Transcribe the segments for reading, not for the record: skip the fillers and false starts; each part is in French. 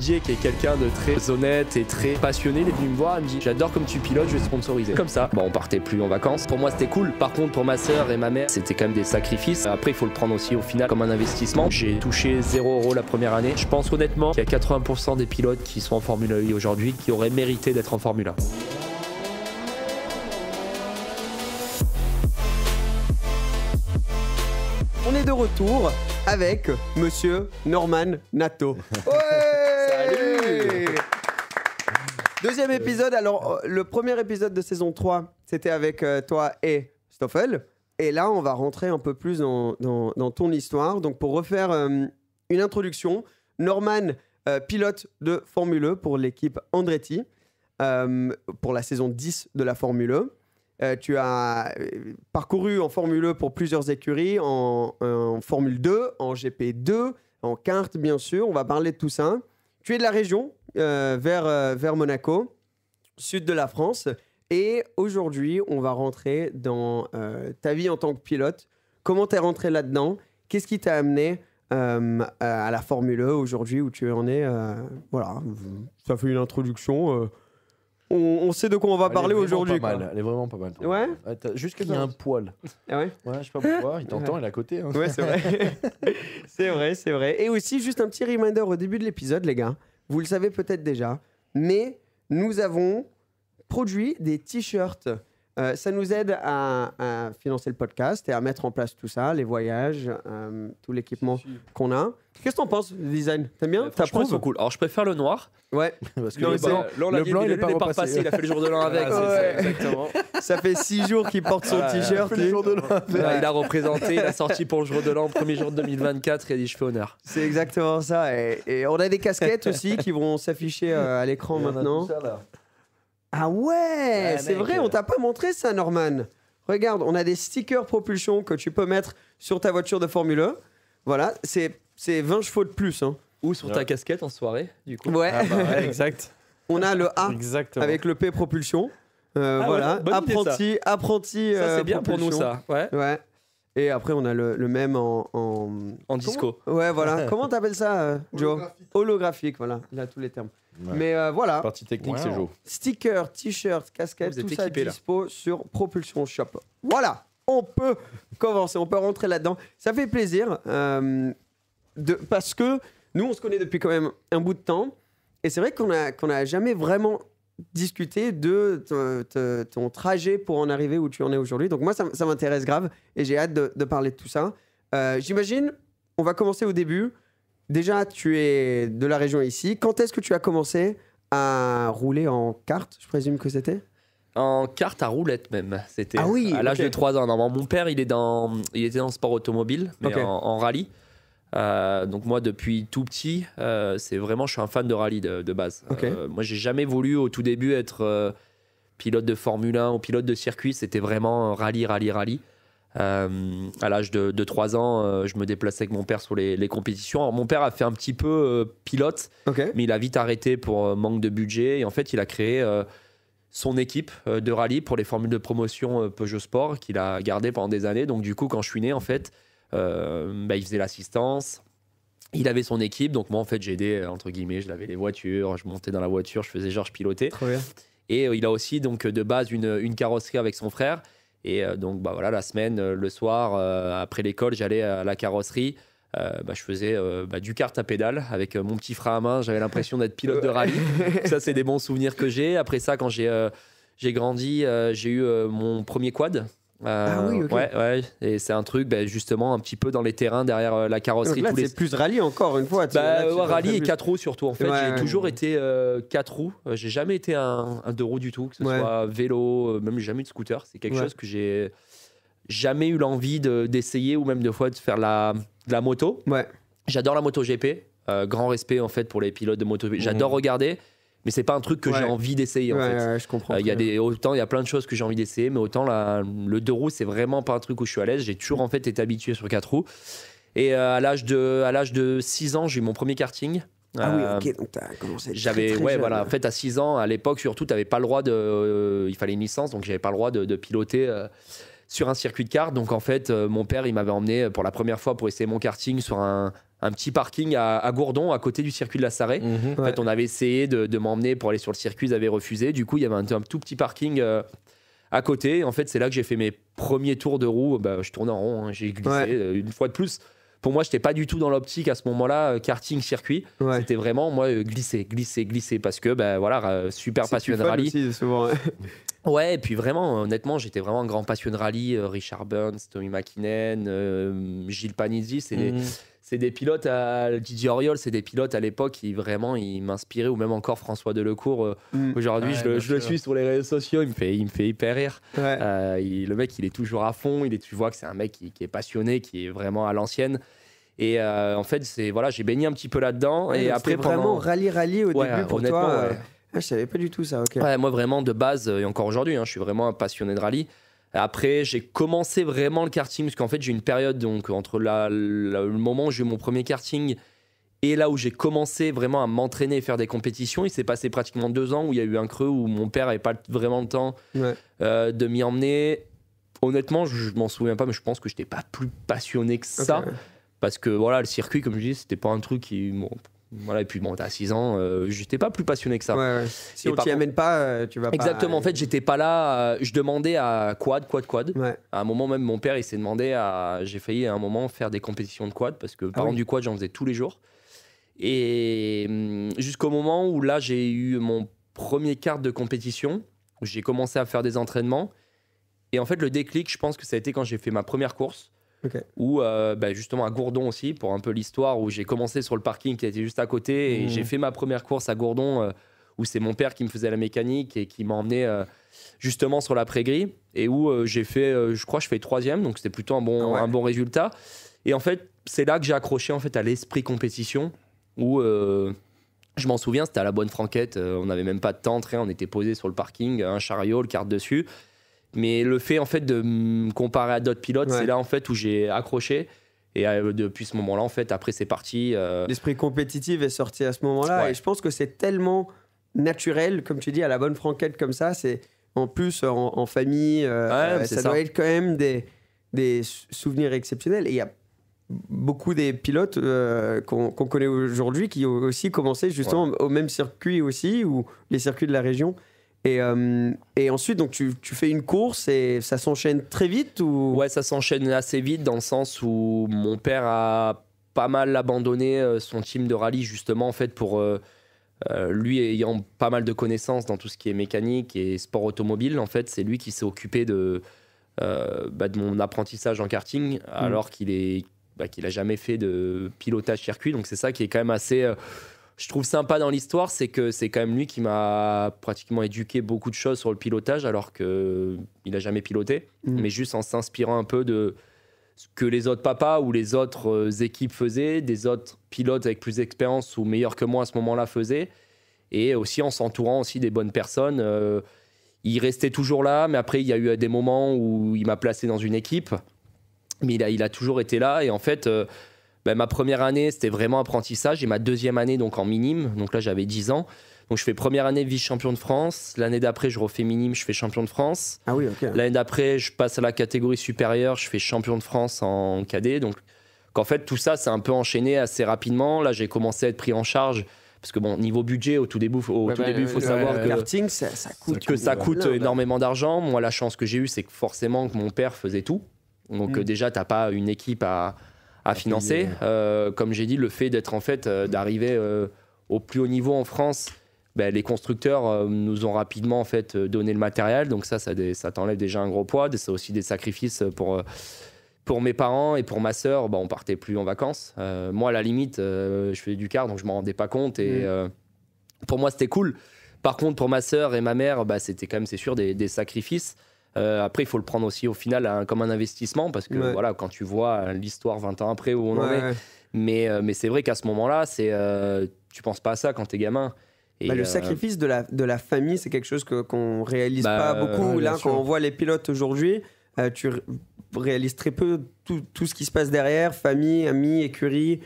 Didier, qui est quelqu'un de très honnête et très passionné, il est venu me voir, il me dit j'adore comme tu pilotes, je vais sponsoriser. Comme ça, bon, on partait plus en vacances. Pour moi c'était cool. Par contre pour ma sœur et ma mère, c'était quand même des sacrifices. Après il faut le prendre aussi au final comme un investissement. J'ai touché 0 € la première année. Je pense honnêtement qu'il y a 80% des pilotes qui sont en Formule 1 aujourd'hui qui auraient mérité d'être en Formule 1. On est de retour avec monsieur Norman Nato. Ouais. Salut. Deuxième épisode. Alors, le premier épisode de saison 3, c'était avec toi et Stoffel. Et là, on va rentrer un peu plus dans ton histoire. Donc, pour refaire une introduction, Norman, pilote de Formule 1 pour l'équipe Andretti, pour la saison 10 de la Formule 1. Tu as parcouru en Formule 1 pour plusieurs écuries, en Formule 2, en GP2, en kart bien sûr, on va parler de tout ça. Tu es de la région, vers Monaco, sud de la France, et aujourd'hui on va rentrer dans ta vie en tant que pilote. Comment tu es rentré là-dedans? Qu'est-ce qui t'a amené à la Formule 1 aujourd'hui où tu en es? Voilà, ça fait une introduction. On sait de quoi on va parler aujourd'hui. Elle est vraiment pas mal. Ouais. Juste qu'il y a un poil. Ah ouais? Ouais, je sais pas pourquoi. Il t'entend, il est à côté. Hein. Ouais, c'est vrai. c'est vrai. Et aussi, juste un petit reminder au début de l'épisode, les gars. Vous le savez peut-être déjà, mais nous avons produit des t-shirts. Ça nous aide à financer le podcast et à mettre en place tout ça, les voyages, tout l'équipement qu'on a. Qu'est-ce que t'en penses, le design? T'aimes bien? Franchement, ils sont cool. Alors, je préfère le noir. Ouais. Parce que Non, le c'est- blanc, Là, il est pas repassé. Il a fait le jour de l'an avec. Ouais. C'est ça, exactement. Ça fait 6 jours qu'il porte son t-shirt. le jour de l'an. Voilà, il a représenté, il a sorti pour le jour de l'an, premier jour de 2024, il a dit je fais honneur. C'est exactement ça. Et on a des casquettes aussi qui vont s'afficher à l'écran maintenant. Ah ouais, c'est mec, vrai, on t'a pas montré ça, Norman. Regarde, on a des stickers propulsion que tu peux mettre sur ta voiture de Formule 1. Voilà, c'est 20 chevaux de plus. Hein. Ou sur ta casquette en soirée, du coup. Ouais, Exact. on a le A Exactement. avec le P propulsion. Voilà, ouais, bonne idée, apprenti. Ça, c'est bien pour nous, propulsion. ça. Ouais. Ouais. Et après, on a le même en... En disco. Ouais, voilà. Comment t'appelles ça, Joe? Holographique, voilà. Il a tous les termes. Ouais. Mais voilà. Partie technique, c'est Joe. Stickers, t-shirts, casquettes, Vous êtes tout ça équipés, là. dispo sur Propulsion Shop. Voilà, on peut commencer, on peut rentrer là-dedans. Ça fait plaisir parce que nous, on se connaît depuis quand même un bout de temps. Et c'est vrai qu'on a jamais vraiment discuté de ton trajet pour en arriver où tu en es aujourd'hui. Donc moi, ça m'intéresse grave et j'ai hâte de parler de tout ça. J'imagine, on va commencer au début. Déjà, tu es de la région ici. Quand est-ce que tu as commencé à rouler en kart? Je présume que c'était En carte à roulette même. C'était Ah oui, à l'âge ok. de 3 ans. Non, mon père, il était dans le sport automobile, mais Ok. en rallye. Donc moi, depuis tout petit, c'est vraiment, je suis un fan de rallye de base. Ok. Moi, j'ai jamais voulu au tout début être pilote de Formule 1 ou pilote de circuit. C'était vraiment rallye. À l'âge de 3 ans, je me déplaçais avec mon père sur les compétitions. Alors, mon père a fait un petit peu pilote, Ok. mais il a vite arrêté pour manque de budget. Et en fait, il a créé son équipe de rallye pour les formules de promotion Peugeot Sport qu'il a gardé pendant des années. Donc, du coup, quand je suis né, en fait, il faisait l'assistance. Il avait son équipe. Donc, moi, en fait, j'aidais, entre guillemets, je lavais les voitures, je montais dans la voiture, je faisais genre, je pilotais. Trop bien. Et il a aussi, donc, de base, une carrosserie avec son frère. Et donc, voilà, la semaine, le soir, après l'école, j'allais à la carrosserie. Je faisais du kart à pédale avec mon petit frein à main. J'avais l'impression d'être pilote de rallye. Ça, c'est des bons souvenirs que j'ai. Après ça, quand j'ai grandi, j'ai eu mon premier quad. Ah oui, ok. Ouais. Et c'est un truc, justement, un petit peu dans les terrains derrière la carrosserie. Donc là, c'est plus rallye encore une fois. Rallye et 4 roues surtout. En fait, Ouais, j'ai ouais. toujours été 4 roues. J'ai jamais été un 2 roues du tout, que ce Ouais. soit vélo, même jamais eu de scooter. C'est quelque Ouais. chose que j'ai jamais eu l'envie d'essayer ou même de fois de faire de la moto. Ouais. J'adore la moto GP. Grand respect en fait pour les pilotes de moto GP. J'adore regarder, mais c'est pas un truc que Ouais. j'ai envie d'essayer en fait. Ouais, je comprends. Il y a très bien. autant il y a plein de choses que j'ai envie d'essayer, mais autant le 2 roues c'est vraiment pas un truc où je suis à l'aise. J'ai toujours en fait été habitué sur 4 roues. Et à l'âge de 6 ans, j'ai eu mon premier karting. Ah oui, ok, donc t'as commencé. J'avais très, très jeune. voilà, en fait à 6 ans à l'époque surtout, t'avais pas le droit il fallait une licence, donc j'avais pas le droit de piloter sur un circuit de kart. Donc en fait, mon père, il m'avait emmené pour la première fois pour essayer mon karting sur un petit parking à Gourdon, à côté du circuit de la Sarrée. En fait, on avait essayé de m'emmener pour aller sur le circuit, ils avaient refusé. Du coup, il y avait un tout petit parking à côté. En fait, c'est là que j'ai fait mes premiers tours de roue. Je tournais en rond, hein, j'ai glissé une fois de plus. Pour moi, je n'étais pas du tout dans l'optique à ce moment-là, karting, circuit. C'était vraiment, moi, glisser. Parce que, super passionné de rallye. Aussi, souvent, ouais, et puis vraiment, honnêtement, j'étais vraiment un grand passionné de rallye. Richard Burns, Tommy McKinnon, Gilles Panizzi, c'est des pilotes, Didier Auriol, c'est des pilotes à l'époque qui vraiment ils m'inspiraient, ou même encore François Delecourt. Aujourd'hui, je le suis sur les réseaux sociaux, il me fait hyper rire. Le mec, il est toujours à fond, tu vois que c'est un mec qui est passionné, qui est vraiment à l'ancienne. Et en fait, j'ai baigné un petit peu là-dedans. Et après, vraiment rallye au début pour toi. Je savais pas du tout ça. Okay. Ouais, moi, vraiment, de base, et encore aujourd'hui, je suis vraiment un passionné de rallye. Après, j'ai commencé vraiment le karting, parce qu'en fait, j'ai eu une période donc, entre le moment où j'ai eu mon premier karting et là où j'ai commencé vraiment à m'entraîner et faire des compétitions. Il s'est passé pratiquement 2 ans où il y a eu un creux où mon père n'avait pas vraiment le temps de m'y emmener. Honnêtement, je m'en souviens pas, mais je pense que je n'étais pas plus passionné que ça. Parce que voilà, le circuit, comme je dis, c'était pas un truc qui... Voilà, et puis t'as 6 ans, j'étais pas plus passionné que ça. Si on t'y amène pas, tu vas pas. Exactement, en fait, j'étais pas là. Je demandais à quad. À un moment, même mon père, il s'est demandé à. J'ai failli à un moment faire des compétitions de quad parce que par exemple, du quad, j'en faisais tous les jours. Et jusqu'au moment où là, j'ai eu mon premier kart de compétition, où j'ai commencé à faire des entraînements. Et en fait, le déclic, je pense que ça a été quand j'ai fait ma première course. Ou justement à Gourdon aussi, pour un peu l'histoire, où j'ai commencé sur le parking qui était juste à côté et j'ai fait ma première course à Gourdon où c'est mon père qui me faisait la mécanique et qui m'a emmené justement sur l'après-grille et où j'ai fait, je crois que je fais 3e, donc c'était plutôt un bon résultat. Et en fait, c'est là que j'ai accroché en fait à l'esprit compétition où je m'en souviens, c'était à la Bonne Franquette, on n'avait même pas de temps, on était posé sur le parking, un chariot, le kart dessus. Mais le fait en fait de me comparer à d'autres pilotes, c'est là en fait où j'ai accroché. Et depuis ce moment-là, en fait, après c'est parti. L'esprit compétitif est sorti à ce moment-là. Et je pense que c'est tellement naturel, comme tu dis, à la Bonne Franquette comme ça. C'est en plus en famille, ça doit être quand même des souvenirs exceptionnels. Et il y a beaucoup des pilotes qu'on connaît aujourd'hui qui ont aussi commencé justement au même circuit aussi, ou les circuits de la région. Et ensuite, donc tu fais une course et ça s'enchaîne très vite ou... Ouais, ça s'enchaîne assez vite dans le sens où mon père a pas mal abandonné son team de rallye justement en fait pour lui ayant pas mal de connaissances dans tout ce qui est mécanique et sport automobile. En fait, c'est lui qui s'est occupé de mon apprentissage en karting alors qu'il a jamais fait de pilotage circuit. Donc c'est ça qui est quand même assez... je trouve sympa dans l'histoire, c'est que c'est quand même lui qui m'a pratiquement éduqué beaucoup de choses sur le pilotage alors qu'il n'a jamais piloté, mais juste en s'inspirant un peu de ce que les autres papas ou les autres équipes faisaient, des autres pilotes avec plus d'expérience ou meilleurs que moi à ce moment-là faisaient, et aussi en s'entourant aussi des bonnes personnes. Il restait toujours là, mais après il y a eu des moments où il m'a placé dans une équipe, mais il a toujours été là, et en fait... ma première année, c'était vraiment apprentissage. Et ma deuxième année, donc en minime, donc là, j'avais 10 ans. Donc, je fais première année vice-champion de France. L'année d'après, je refais minime, je fais champion de France. Ah oui, ok. L'année d'après, je passe à la catégorie supérieure, je fais champion de France en cadet. Donc, en fait, tout ça, c'est un peu enchaîné assez rapidement. Là, j'ai commencé à être pris en charge. Parce que, niveau budget, au tout début, il faut savoir que karting, ça coûte énormément d'argent. Moi, la chance que j'ai eue, c'est que forcément, que mon père faisait tout. Donc, déjà, tu n'as pas une équipe à financer. Comme j'ai dit, le fait d'être en fait d'arriver au plus haut niveau en France, les constructeurs nous ont rapidement en fait donné le matériel, donc ça t'enlève déjà un gros poids. C'est aussi des sacrifices pour mes parents et pour ma sœur. On partait plus en vacances. Moi à la limite, je faisais du kart, donc je m'en rendais pas compte et pour moi c'était cool. Par contre pour ma sœur et ma mère, c'était quand même c'est sûr des sacrifices. Après, il faut le prendre aussi au final comme un investissement parce que voilà, quand tu vois l'histoire 20 ans après où on en est. Mais c'est vrai qu'à ce moment-là, tu penses pas à ça quand t'es gamin. Et le sacrifice de la famille, c'est quelque chose qu'on réalise pas beaucoup. Là, quand on voit les pilotes aujourd'hui, tu réalises très peu tout ce qui se passe derrière, famille, amis, écurie.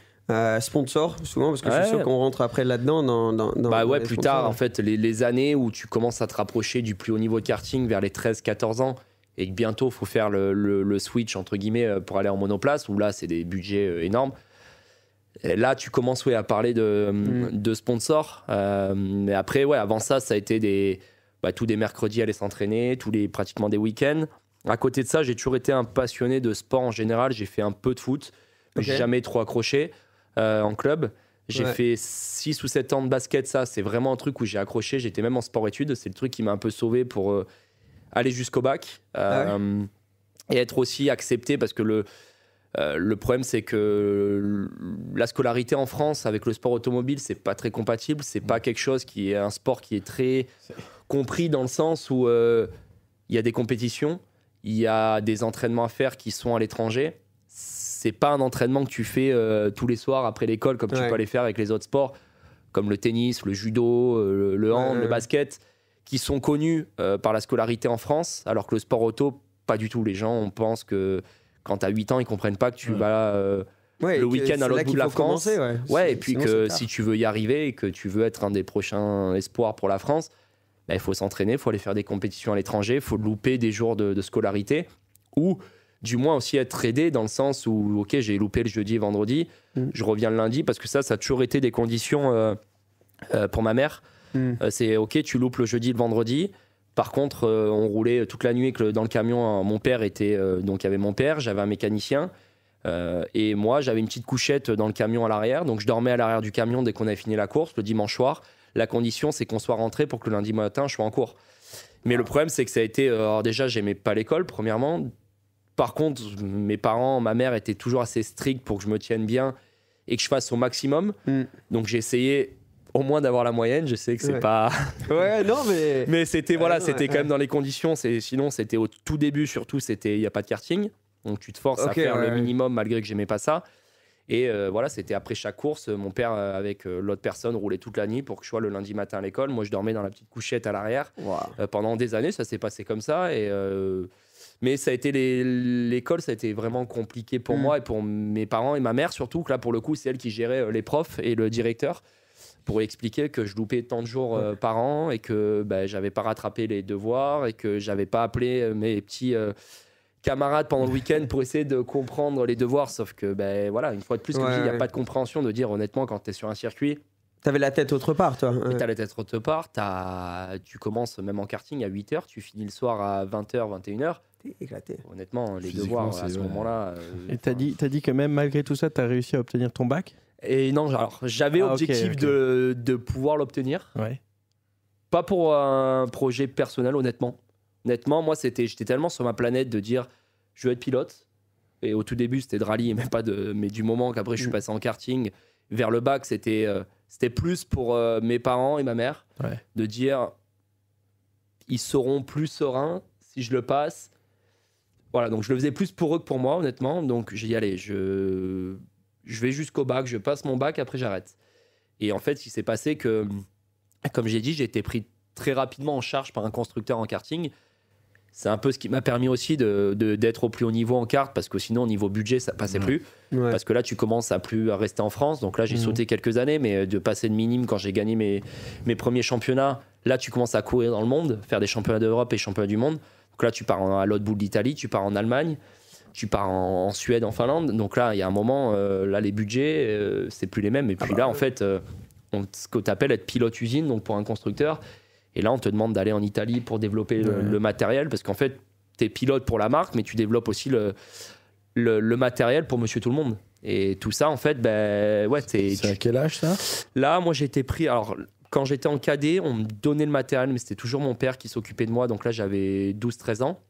Sponsor souvent parce que je suis sûr qu'on rentre après là-dedans dans plus tard en fait les années où tu commences à te rapprocher du plus haut niveau de karting vers les 13-14 ans et que bientôt il faut faire le switch entre guillemets pour aller en monoplace, où là c'est des budgets énormes. Et là tu commences à parler de sponsors, mais après avant ça a été tous des mercredis aller s'entraîner, pratiquement des week-ends. À côté de ça, j'ai toujours été un passionné de sport en général. J'ai fait un peu de foot, mais j'ai jamais trop accroché en club. J'ai fait 6 ou 7 ans de basket, ça c'est vraiment un truc où j'ai accroché. J'étais même en sport-études, c'est le truc qui m'a un peu sauvé pour aller jusqu'au bac et être aussi accepté, parce que le problème c'est que la scolarité en France avec le sport automobile, c'est pas très compatible. C'est pas quelque chose qui est un sport qui est très compris, dans le sens où il y a des compétitions, il y a des entraînements à faire qui sont à l'étranger. C'est pas un entraînement que tu fais tous les soirs après l'école, comme tu peux aller faire avec les autres sports, comme le tennis, le judo, le hand, le basket, qui sont connus par la scolarité en France, alors que le sport auto, pas du tout. Les gens, on pense que quand tu as 8 ans, ils comprennent pas que tu vas le week-end à l'autre bout de la France. Et puis que si tu veux y arriver et que tu veux être un des prochains espoirs pour la France, il faut s'entraîner, il faut aller faire des compétitions à l'étranger, il faut louper des jours de scolarité, ou du moins aussi être aidé, dans le sens où j'ai loupé le jeudi et vendredi, je reviens le lundi, parce que ça a toujours été des conditions pour ma mère. C'est tu loupes le jeudi et le vendredi. Par contre, on roulait toute la nuit dans le camion. Mon père était donc il y avait mon père, j'avais un mécanicien et moi j'avais une petite couchette dans le camion à l'arrière, donc je dormais à l'arrière du camion dès qu'on avait fini la course le dimanche soir. La condition, c'est qu'on soit rentré pour que le lundi matin je sois en cours. Mais le problème, c'est que ça a été alors déjà, j'aimais pas l'école premièrement. Par contre, mes parents, ma mère étaient toujours assez stricts pour que je me tienne bien et que je fasse au maximum. Donc j'ai essayé au moins d'avoir la moyenne. Je sais que c'est pas. Mais c'était c'était quand même dans les conditions. Sinon, c'était au tout début, surtout, il y a pas de karting. Donc tu te forces à faire le minimum malgré que j'aimais pas ça. Et c'était après chaque course. Mon père, avec l'autre personne, roulait toute la nuit pour que je sois le lundi matin à l'école. Moi, je dormais dans la petite couchette à l'arrière. Pendant des années, ça s'est passé comme ça. Mais ça a été l'école, ça a été vraiment compliqué pour moi et pour mes parents et ma mère surtout. Que là, pour le coup, c'est elle qui gérait les profs et le directeur, pour expliquer que je loupais tant de jours par an et que j'avais pas rattrapé les devoirs et que j'avais pas appelé mes petits camarades pendant le week-end pour essayer de comprendre les devoirs. Sauf que une fois de plus, comme je dis, il n'y a pas de compréhension. De dire honnêtement, quand tu es sur un circuit, t'avais la tête autre part, toi. T'as la tête autre part. Tu commences même en karting à 8h, tu finis le soir à 20h, 21h. T'es éclaté. Honnêtement, les devoirs à ce moment-là. Et t'as dit que même malgré tout ça, t'as réussi à obtenir ton bac? Et non, alors j'avais objectif de pouvoir l'obtenir. Pas pour un projet personnel, honnêtement. Honnêtement, moi, j'étais tellement sur ma planète de dire je veux être pilote. Et au tout début, c'était de rallye, mais du moment qu'après je suis passé en karting vers le bac, c'était plus pour mes parents et ma mère de dire ils seront plus sereins si je le passe. Voilà, donc je le faisais plus pour eux que pour moi, honnêtement. Donc j'ai dit allez, je vais jusqu'au bac, je passe mon bac, après j'arrête. Et en fait, il s'est passé que, comme j'ai dit, j'ai été pris très rapidement en charge par un constructeur en karting. C'est un peu ce qui m'a permis aussi d'être au plus haut niveau en kart, parce que sinon, au niveau budget, ça passait plus. Parce que là, tu commences à rester en France. Donc là, j'ai sauté quelques années, mais de passer de minime quand j'ai gagné mes premiers championnats, là, tu commences à courir dans le monde, faire des championnats d'Europe et championnats du monde. Donc là, tu pars à l'autre bout de l'Italie, tu pars en Allemagne, tu pars en Suède, en Finlande. Donc là, il y a un moment, là, les budgets, c'est plus les mêmes. Et puis là, en fait, ce que tu appelles être pilote usine, donc pour un constructeur. Et là, on te demande d'aller en Italie pour développer le matériel, parce qu'en fait, tu es pilote pour la marque, mais tu développes aussi le matériel pour Monsieur Tout-le-Monde. Et tout ça, en fait, c'est à quel âge, ça? Là, moi, j'ai été pris... Alors, quand j'étais en cadet, on me donnait le matériel, mais c'était toujours mon père qui s'occupait de moi. Donc là, j'avais 12-13 ans.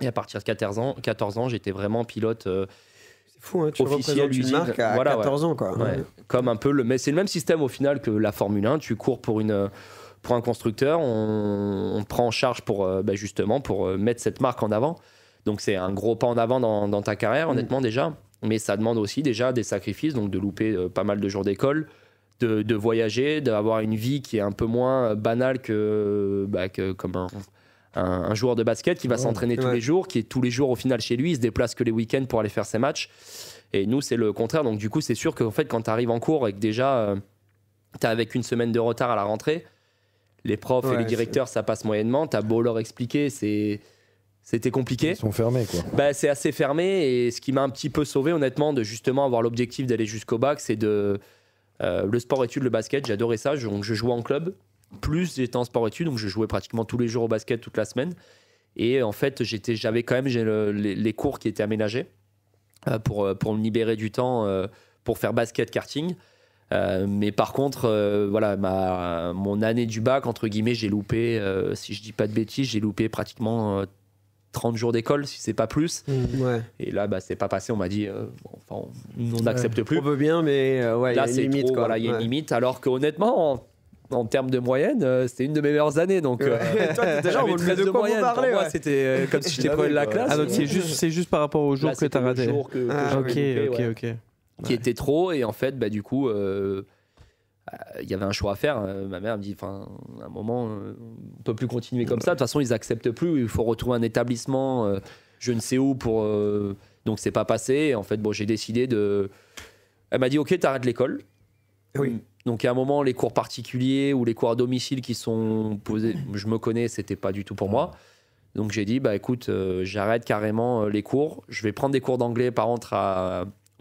Et à partir de 14 ans, j'étais vraiment pilote c'est fou, hein, tu officiel une marque à 14 ans, quoi. Comme un peu mais c'est le même système au final que la Formule 1. Tu cours pour un constructeur, on te prend en charge pour justement pour mettre cette marque en avant. Donc c'est un gros pas en avant dans ta carrière, honnêtement déjà. Mais ça demande aussi déjà des sacrifices, donc de louper pas mal de jours d'école, de voyager, d'avoir une vie qui est un peu moins banale que comme un joueur de basket qui va s'entraîner tous les jours, qui est tous les jours au final chez lui, il se déplace que les week-ends pour aller faire ses matchs. Et nous, c'est le contraire. Donc du coup, c'est sûr qu'en fait, quand tu arrives en cours et que déjà, tu es avec une semaine de retard à la rentrée, les profs et les directeurs, ça passe moyennement. Tu as beau leur expliquer, c'est c'était compliqué. Ils sont fermés, quoi. Bah, c'est assez fermé, et ce qui m'a un petit peu sauvé, honnêtement, de justement avoir l'objectif d'aller jusqu'au bac, c'est le sport-études, le basket. J'adorais ça. Donc, je jouais en club. Plus j'étais en sport-études, donc je jouais pratiquement tous les jours au basket toute la semaine. Et en fait, j'avais quand même les cours qui étaient aménagés pour me libérer du temps pour faire basket, karting. Mais par contre, voilà, mon année du bac, entre guillemets, j'ai loupé, si je dis pas de bêtises, j'ai loupé pratiquement 30 jours d'école, si c'est pas plus. Ouais. Et là, c'est pas passé, on m'a dit, on n'accepte plus. On veut bien, mais il y a une limite. Voilà, il y a une limite, alors qu'honnêtement, en termes de moyenne, c'était une de mes meilleures années. Donc, toi, t'étais genre, j'avais 13 de moyenne. Pour moi, c'était comme si j'étais premier de la classe. Ah, donc c'est juste par rapport au jour que t'as raté. Ok. Qui était trop, et en fait, du coup, il y avait un choix à faire. Ma mère me dit, à un moment, on peut plus continuer comme ça. De toute façon, ils acceptent plus. Il faut retrouver un établissement, je ne sais où pour. Donc, c'est pas passé. Et en fait, j'ai décidé de. Elle m'a dit, ok, t'arrêtes l'école. Oui. Donc, à un moment, les cours particuliers ou les cours à domicile qui sont posés, je me connais, c'était pas du tout pour moi. Donc, j'ai dit, écoute, j'arrête carrément les cours. Je vais prendre des cours d'anglais, par contre,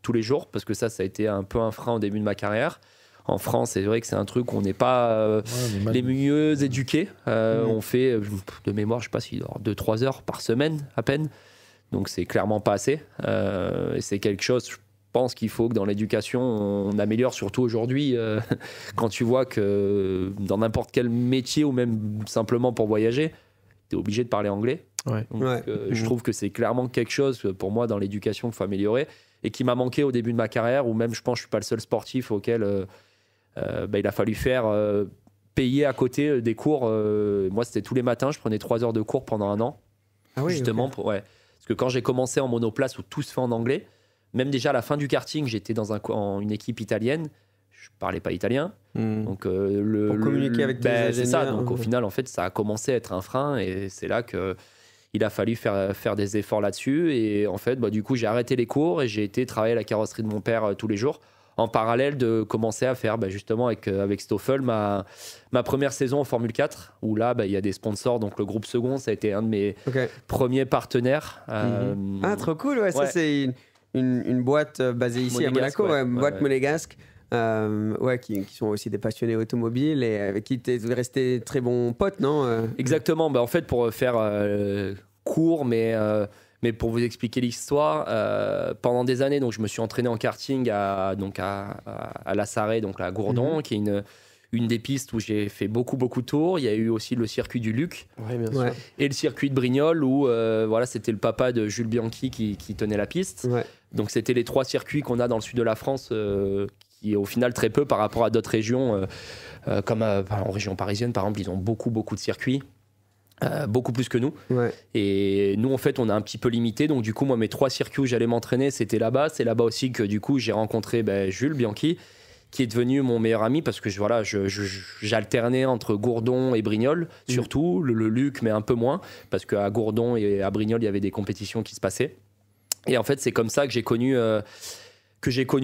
tous les jours, parce que ça a été un peu un frein au début de ma carrière. En France, c'est vrai que c'est un truc où on n'est pas les mieux éduqués. On fait, de mémoire, je sais pas si 2-3 heures par semaine à peine. Donc, c'est clairement pas assez. Et c'est quelque chose, je pense qu'il faut que dans l'éducation, on améliore, surtout aujourd'hui, quand tu vois que dans n'importe quel métier ou même simplement pour voyager, tu es obligé de parler anglais. Ouais. Donc, je trouve que c'est clairement quelque chose pour moi dans l'éducation qu'il faut améliorer et qui m'a manqué au début de ma carrière, ou même je pense que je suis pas le seul sportif auquel il a fallu faire payer à côté des cours. Moi, c'était tous les matins, je prenais 3 heures de cours pendant un an. Ah oui, justement, parce que quand j'ai commencé en monoplace où tout se fait en anglais, même déjà à la fin du karting, j'étais dans une équipe italienne. Je parlais pas italien. Donc, pour communiquer avec tes ingénieurs. C'est ça. Donc, au final, en fait, ça a commencé à être un frein, et c'est là qu'il a fallu faire des efforts là-dessus. Et en fait, du coup, j'ai arrêté les cours et j'ai été travailler à la carrosserie de mon père tous les jours, en parallèle de commencer à faire justement avec Stoffel ma première saison en Formule 4, où là, il y a des sponsors. Donc, le groupe Second, ça a été un de mes premiers partenaires. Ah, trop cool. Ouais. Ça, c'est une boîte basée ici à Monaco, boîte monégasque. Qui sont aussi des passionnés automobiles et avec qui tu es resté très bon pote, non Exactement. En fait, pour faire court, mais pour vous expliquer l'histoire, pendant des années, donc, je me suis entraîné en karting à La Sarre, donc à Gourdon, qui est une des pistes où j'ai fait beaucoup de tours. Il y a eu aussi le circuit du Luc et le circuit de Brignoles où c'était le papa de Jules Bianchi qui tenait la piste. Donc c'était les 3 circuits qu'on a dans le sud de la France, qui est au final très peu par rapport à d'autres régions, comme en région parisienne par exemple, ils ont beaucoup de circuits. Beaucoup plus que nous. Et nous, en fait, on a un petit peu limité. Donc, du coup, moi, mes 3 circuits où j'allais m'entraîner, c'était là-bas. C'est là-bas aussi que, du coup, j'ai rencontré Jules Bianchi, qui est devenu mon meilleur ami, parce que j'alternais entre Gourdon et Brignoles, surtout, le Luc, mais un peu moins, parce qu'à Gourdon et à Brignoles, il y avait des compétitions qui se passaient. Et en fait, c'est comme ça que j'ai connu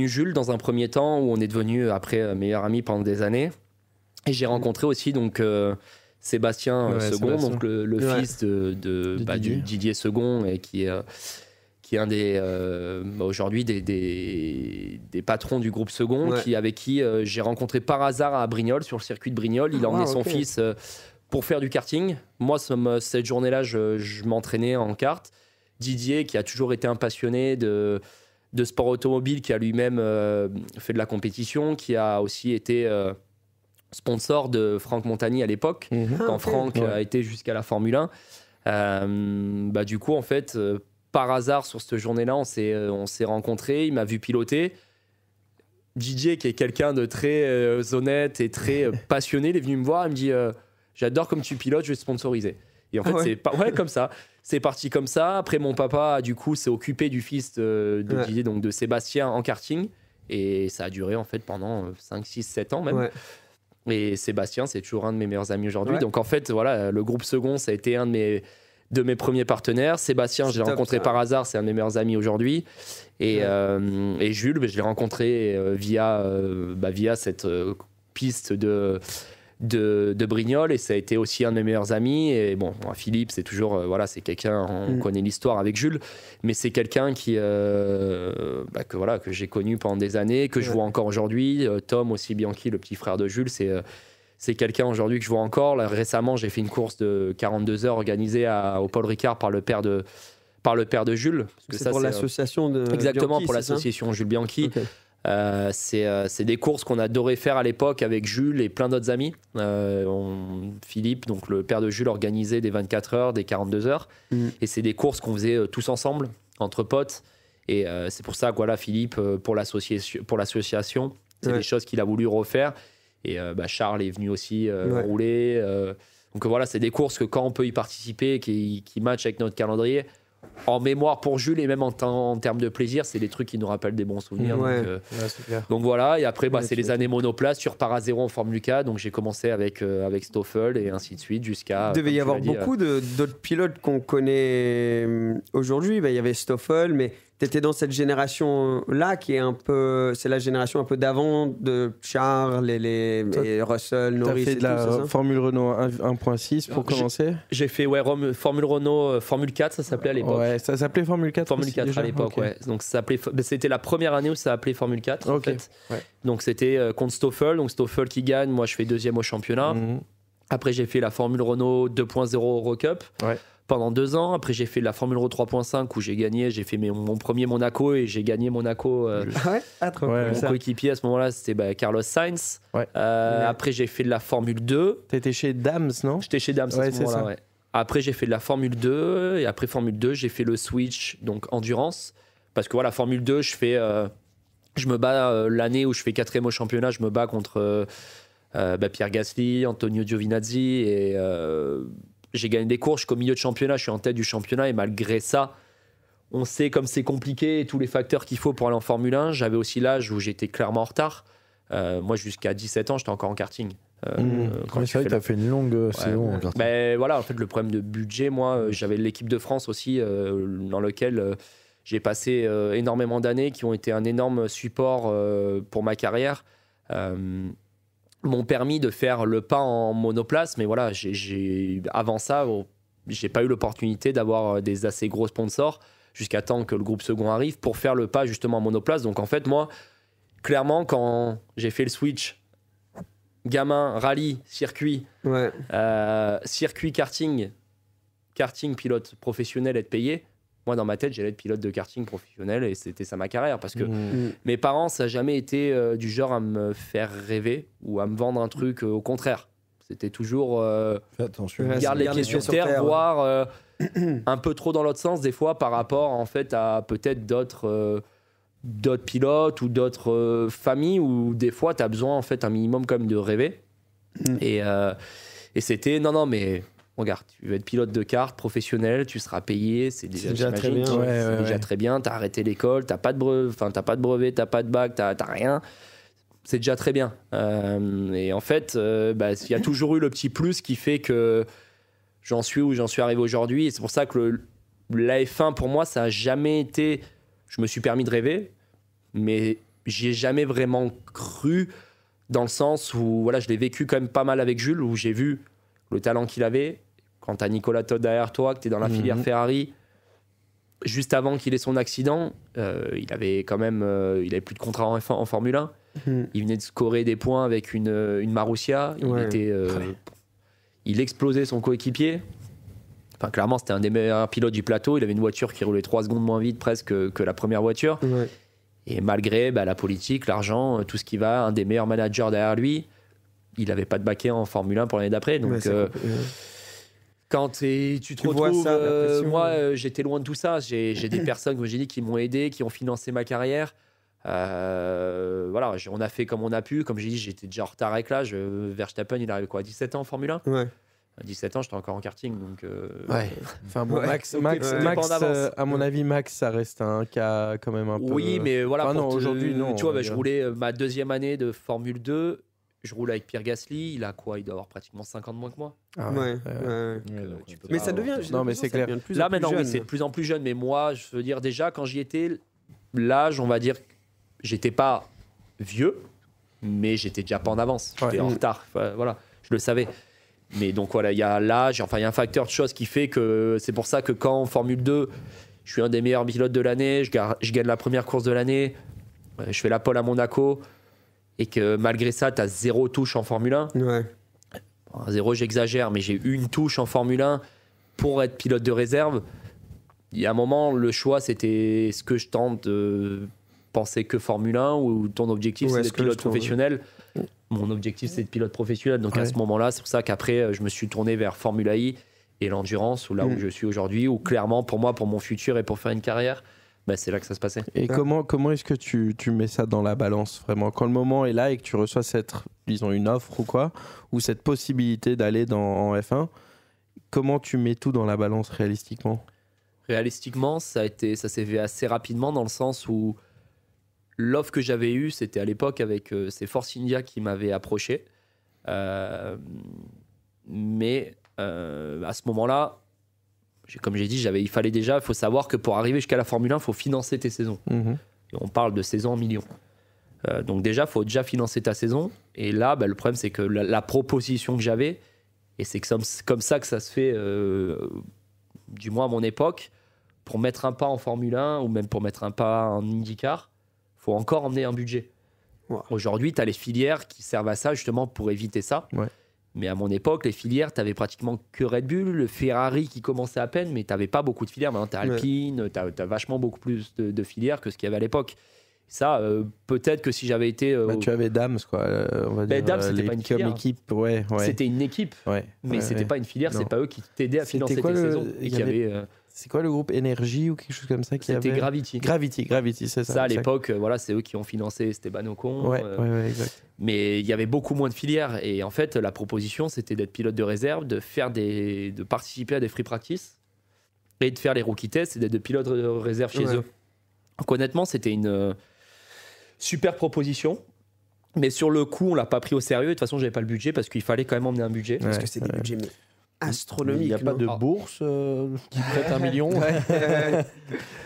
Jules dans un premier temps, où on est devenu après meilleur ami pendant des années. Et j'ai rencontré aussi donc Sébastien Second, donc le fils de Didier Second, et qui est un des aujourd'hui des patrons du groupe Second, avec qui j'ai rencontré par hasard à Brignoles, sur le circuit de Brignoles. Il a emmené son fils pour faire du karting. Moi, cette journée-là, je m'entraînais en kart. Didier, qui a toujours été un passionné de sport automobile, qui a lui-même fait de la compétition, qui a aussi été sponsor de Franck Montagny à l'époque, quand Franck a été jusqu'à la Formule 1. Du coup, en fait, par hasard, sur cette journée-là, on s'est rencontrés, il m'a vu piloter. Didier, qui est quelqu'un de très honnête et très passionné, il est venu me voir, il me dit j'adore comme tu pilotes, je vais te sponsoriser. Et en fait, c'est comme ça. C'est parti comme ça. Après, mon papa, du coup, s'est occupé du fils de Didier, donc de Sébastien, en karting. Et ça a duré, en fait, pendant 5, 6, 7 ans même. Et Sébastien, c'est toujours un de mes meilleurs amis aujourd'hui. Donc, en fait, le groupe Second, ça a été un de mes premiers partenaires. Sébastien, je l'ai rencontré par hasard, c'est un de mes meilleurs amis aujourd'hui. Et Jules, je l'ai rencontré via cette piste de de Brignoles, et ça a été aussi un de mes meilleurs amis. Et bon, moi, Philippe, c'est toujours, voilà, c'est quelqu'un, on connaît l'histoire avec Jules, mais c'est quelqu'un qui, que j'ai connu pendant des années, que je vois encore aujourd'hui. Tom aussi, Bianchi, le petit frère de Jules, c'est quelqu'un aujourd'hui que je vois encore. Là, récemment, j'ai fait une course de 42 heures organisée au Paul Ricard par le père de Jules. C'est pour l'association de Exactement, Bianchi, pour l'association Jules Bianchi. Okay. C'est des courses qu'on adorait faire à l'époque avec Jules et plein d'autres amis. Philippe, donc le père de Jules, organisait des 24 heures, des 42 heures. Et c'est des courses qu'on faisait tous ensemble, entre potes. Et c'est pour ça que voilà, Philippe, pour l'association, c'est des choses qu'il a voulu refaire. Et Charles est venu aussi rouler. Donc voilà, c'est des courses que quand on peut y participer, qui matchent avec notre calendrier, en mémoire pour Jules et même en termes de plaisir, c'est des trucs qui nous rappellent des bons souvenirs. Donc voilà, et après c'est les années monoplace, tu repars à zéro en Formule 4. Donc j'ai commencé avec Stoffel et ainsi de suite jusqu'à... Il devait y avoir beaucoup d'autres pilotes qu'on connaît aujourd'hui. Il y avait Stoffel, mais tu étais dans cette génération-là qui est un peu... C'est la génération un peu d'avant de Charles et Russell, Norris. Tu as fait de la Formule Renault 1.6 pour commencer? J'ai fait Formule Renault, Formule 4, ça s'appelait à l'époque. Ouais, ça s'appelait Formule 4. Formule 4 déjà, à l'époque, ouais. Donc c'était la première année où ça s'appelait Formule 4. En fait. Donc c'était contre Stoffel. Donc Stoffel qui gagne, moi je fais deuxième au championnat. Après j'ai fait la Formule Renault 2.0 Eurocup. Pendant 2 ans. Après, j'ai fait la Formule Renault 3.5 où j'ai gagné. J'ai fait mon premier Monaco et j'ai gagné Monaco. Mon coéquipier à ce moment-là, c'était Carlos Sainz. Après, j'ai fait de la Formule 2. T'étais chez Dams, non? J'étais chez Dams à ce moment-là, Après, j'ai fait de la Formule 2. Et après Formule 2, j'ai fait le switch, donc endurance. Parce que voilà, Formule 2, je me bats l'année où je fais 4e au championnat. Je me bats contre Pierre Gasly, Antonio Giovinazzi et... j'ai gagné des courses, jusqu'au milieu de championnat, je suis en tête du championnat et malgré ça, on sait comme c'est compliqué et tous les facteurs qu'il faut pour aller en Formule 1. J'avais aussi l'âge où j'étais clairement en retard. Moi, jusqu'à 17 ans, j'étais encore en karting. C'est vrai que tu as fait une longue saison en karting. Voilà, en fait, le problème de budget, moi, j'avais l'équipe de France aussi, dans lequel j'ai passé énormément d'années, qui ont été un énorme support pour ma carrière. M'ont permis de faire le pas en monoplace, mais voilà, avant ça, j'ai pas eu l'opportunité d'avoir des assez gros sponsors jusqu'à temps que le groupe second arrive pour faire le pas justement en monoplace. Donc en fait, moi, clairement, quand j'ai fait le switch, gamin, rallye, circuit, circuit karting, pilote professionnel, être payé. Moi, dans ma tête, j'allais être pilote de karting professionnel et c'était ça ma carrière. Parce que mes parents, ça n'a jamais été du genre à me faire rêver ou à me vendre un truc. Au contraire, c'était toujours fais attention. Garde les pieds sur terre, voire un peu trop dans l'autre sens des fois par rapport en fait à peut-être d'autres pilotes ou d'autres familles où des fois tu as besoin en fait un minimum quand même de rêver. Et c'était non mais regarde, tu veux être pilote de kart professionnel, tu seras payé, c'est déjà très bien. C'est déjà très bien. T'as arrêté l'école, t'as pas de brevet, t'as pas de bac, t'as rien. C'est déjà très bien. Et en fait, il y a toujours eu le petit plus qui fait que j'en suis où j'en suis arrivé aujourd'hui. Et c'est pour ça que la F1 pour moi, ça a jamais été. Je me suis permis de rêver, mais j'y ai jamais vraiment cru dans le sens où voilà, je l'ai vécu quand même pas mal avec Jules, où j'ai vu le talent qu'il avait. Quand tu as Nicolas Todt derrière toi, que tu es dans la filière Ferrari, juste avant qu'il ait son accident, il avait quand même il avait plus de contrat en Formule 1. Il venait de scorer des points avec une Marussia. Il explosait son coéquipier. Enfin, clairement, c'était un des meilleurs pilotes du plateau. Il avait une voiture qui roulait 3 secondes moins vite presque que la première voiture. Et malgré la politique, l'argent, tout ce qui va, un des meilleurs managers derrière lui, il n'avait pas de baquet en Formule 1 pour l'année d'après. Donc... quand tu te retrouves, moi j'étais loin de tout ça. J'ai des personnes, comme j'ai dit, qui m'ont aidé, qui ont financé ma carrière. Voilà, on a fait comme on a pu. Comme j'ai dit, j'étais déjà en retard avec l'âge. Verstappen, il arrive quoi, 17 ans en Formule 1 ? À 17 ans, j'étais encore en karting. Donc, Enfin bon, Max à mon avis, Max, ça reste un cas quand même un peu... Oui, mais voilà. Aujourd'hui, non. Tu vois, je roulais ma 2e année de Formule 2. Je roule avec Pierre Gasly, il a quoi? Il doit avoir pratiquement 5 ans de moins que moi. Mais ça devient... Non, mais c'est clair. Là, maintenant, oui, c'est de plus en plus jeune. Mais moi, je veux dire, déjà, quand j'y étais, l'âge, on va dire, j'étais pas vieux, mais j'étais déjà pas en avance. J'étais en retard. Enfin, voilà. le savais. Mais donc voilà, il y a l'âge, il y a un facteur de choses qui fait que c'est pour ça que quand en Formule 2, je suis un des meilleurs pilotes de l'année, je gagne la première course de l'année, je fais la pole à Monaco, et que malgré ça, tu as 0 touche en Formule 1. Ouais. 0, j'exagère, mais j'ai eu une touche en Formule 1 pour être pilote de réserve. Il y a un moment, le choix, c'était est-ce que je tente de penser que Formule 1 ou ton objectif, c'est d'être pilote professionnel. Mon objectif, c'est d'être pilote professionnel. Donc à ce moment-là, c'est pour ça qu'après, je me suis tourné vers Formula I et l'endurance, où là où je suis aujourd'hui, où clairement, pour moi, pour mon futur et pour faire une carrière, c'est là que ça se passait. Et comment est-ce que tu mets ça dans la balance, vraiment? Quand le moment est là et que tu reçois disons, une offre ou quoi, ou cette possibilité d'aller en F1, comment tu mets tout dans la balance réalistiquement? Réalistiquement, ça s'est fait assez rapidement dans le sens où l'offre que j'avais eue, c'était à l'époque avec c'est Force India qui m'avait approché. Mais à ce moment-là, comme j'ai dit, il faut savoir que pour arriver jusqu'à la Formule 1, il faut financer tes saisons. Et on parle de saisons en millions. Donc déjà, il faut déjà financer ta saison. Et là, le problème, c'est que la proposition que j'avais, et c'est comme ça que ça se fait, du moins à mon époque, pour mettre un pas en Formule 1 ou même pour mettre un pas en IndyCar, il faut encore emmener un budget. Wow. Aujourd'hui, tu as les filières qui servent à ça justement pour éviter ça. Ouais. Mais à mon époque, les filières, tu n'avais pratiquement que Red Bull, le Ferrari qui commençait à peine, mais tu n'avais pas beaucoup de filières. Maintenant, tu as Alpine, tu as vachement beaucoup plus de filières que ce qu'il y avait à l'époque. Ça, peut-être que si j'avais été... tu avais Dams, quoi. On va dire, Dams, c'était pas une filière. Équipe, C'était une équipe, mais c'était pas une filière. C'est pas eux qui t'aidaient à financer tes saisons. C'est quoi le groupe Énergie ou quelque chose comme ça qui C'était avait... Gravity, c'est ça. Ça, à l'époque, c'est eux qui ont financé Esteban Ocon. Exact. Mais il y avait beaucoup moins de filières. Et en fait, la proposition, c'était d'être pilote de réserve, de participer à des free practice et de faire les rookie tests et d'être pilote de réserve chez eux. Donc honnêtement, c'était une super proposition. Mais sur le coup, on l'a pas pris au sérieux. De toute façon, j'avais pas le budget parce qu'il fallait quand même emmener un budget. Parce que c'est des budgets astronomiques. Il n'y a pas de bourse qui prête 1 million.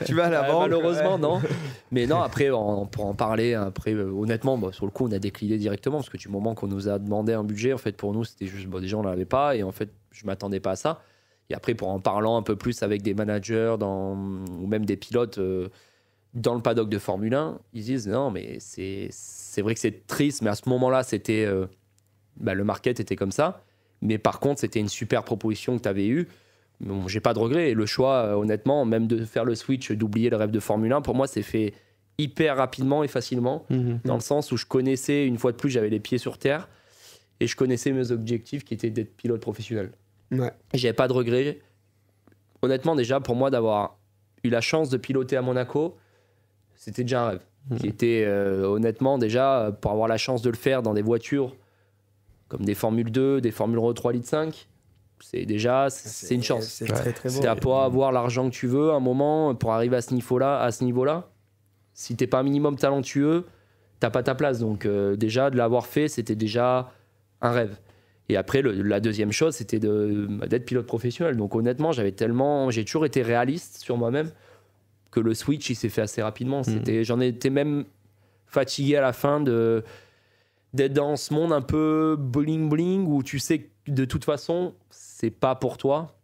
Tu vas à la banque. Malheureusement, non. Mais non, après, pour en parler, honnêtement, sur le coup, on a décliné directement parce que du moment qu'on nous a demandé un budget, en fait, pour nous, c'était juste, déjà, on l'avait pas et en fait, je m'attendais pas à ça. Et après, pour en parlant un peu plus avec des managers ou même des pilotes dans le paddock de Formule 1, ils disent non, mais c'est vrai que c'est triste, mais à ce moment-là, c'était le market était comme ça. Mais par contre, c'était une super proposition que tu avais eue. Bon, j'ai pas de regret. Et le choix, honnêtement, même de faire le switch, d'oublier le rêve de Formule 1, pour moi, c'est fait hyper rapidement et facilement. Dans le sens où je connaissais, une fois de plus, j'avais les pieds sur terre. Et je connaissais mes objectifs qui étaient d'être pilote professionnel. Ouais. J'avais pas de regret. Honnêtement, déjà, pour moi, d'avoir eu la chance de piloter à Monaco, c'était déjà un rêve. Qui était, honnêtement, déjà, pour avoir la chance de le faire dans des voitures comme des Formule 2, des Formule 3 litres 5, c'est une chance. C'est très très beau. Tu n'as pas avoir l'argent que tu veux à un moment pour arriver à ce niveau-là. Si t'es pas un minimum talentueux, t'as pas ta place. Donc déjà de l'avoir fait, c'était déjà un rêve. Et après la deuxième chose, c'était d'être pilote professionnel. Donc honnêtement, j'ai toujours été réaliste sur moi-même que le switch il s'est fait assez rapidement. J'en étais même fatigué à la fin d'être dans ce monde un peu bling où tu sais que de toute façon c'est pas pour toi,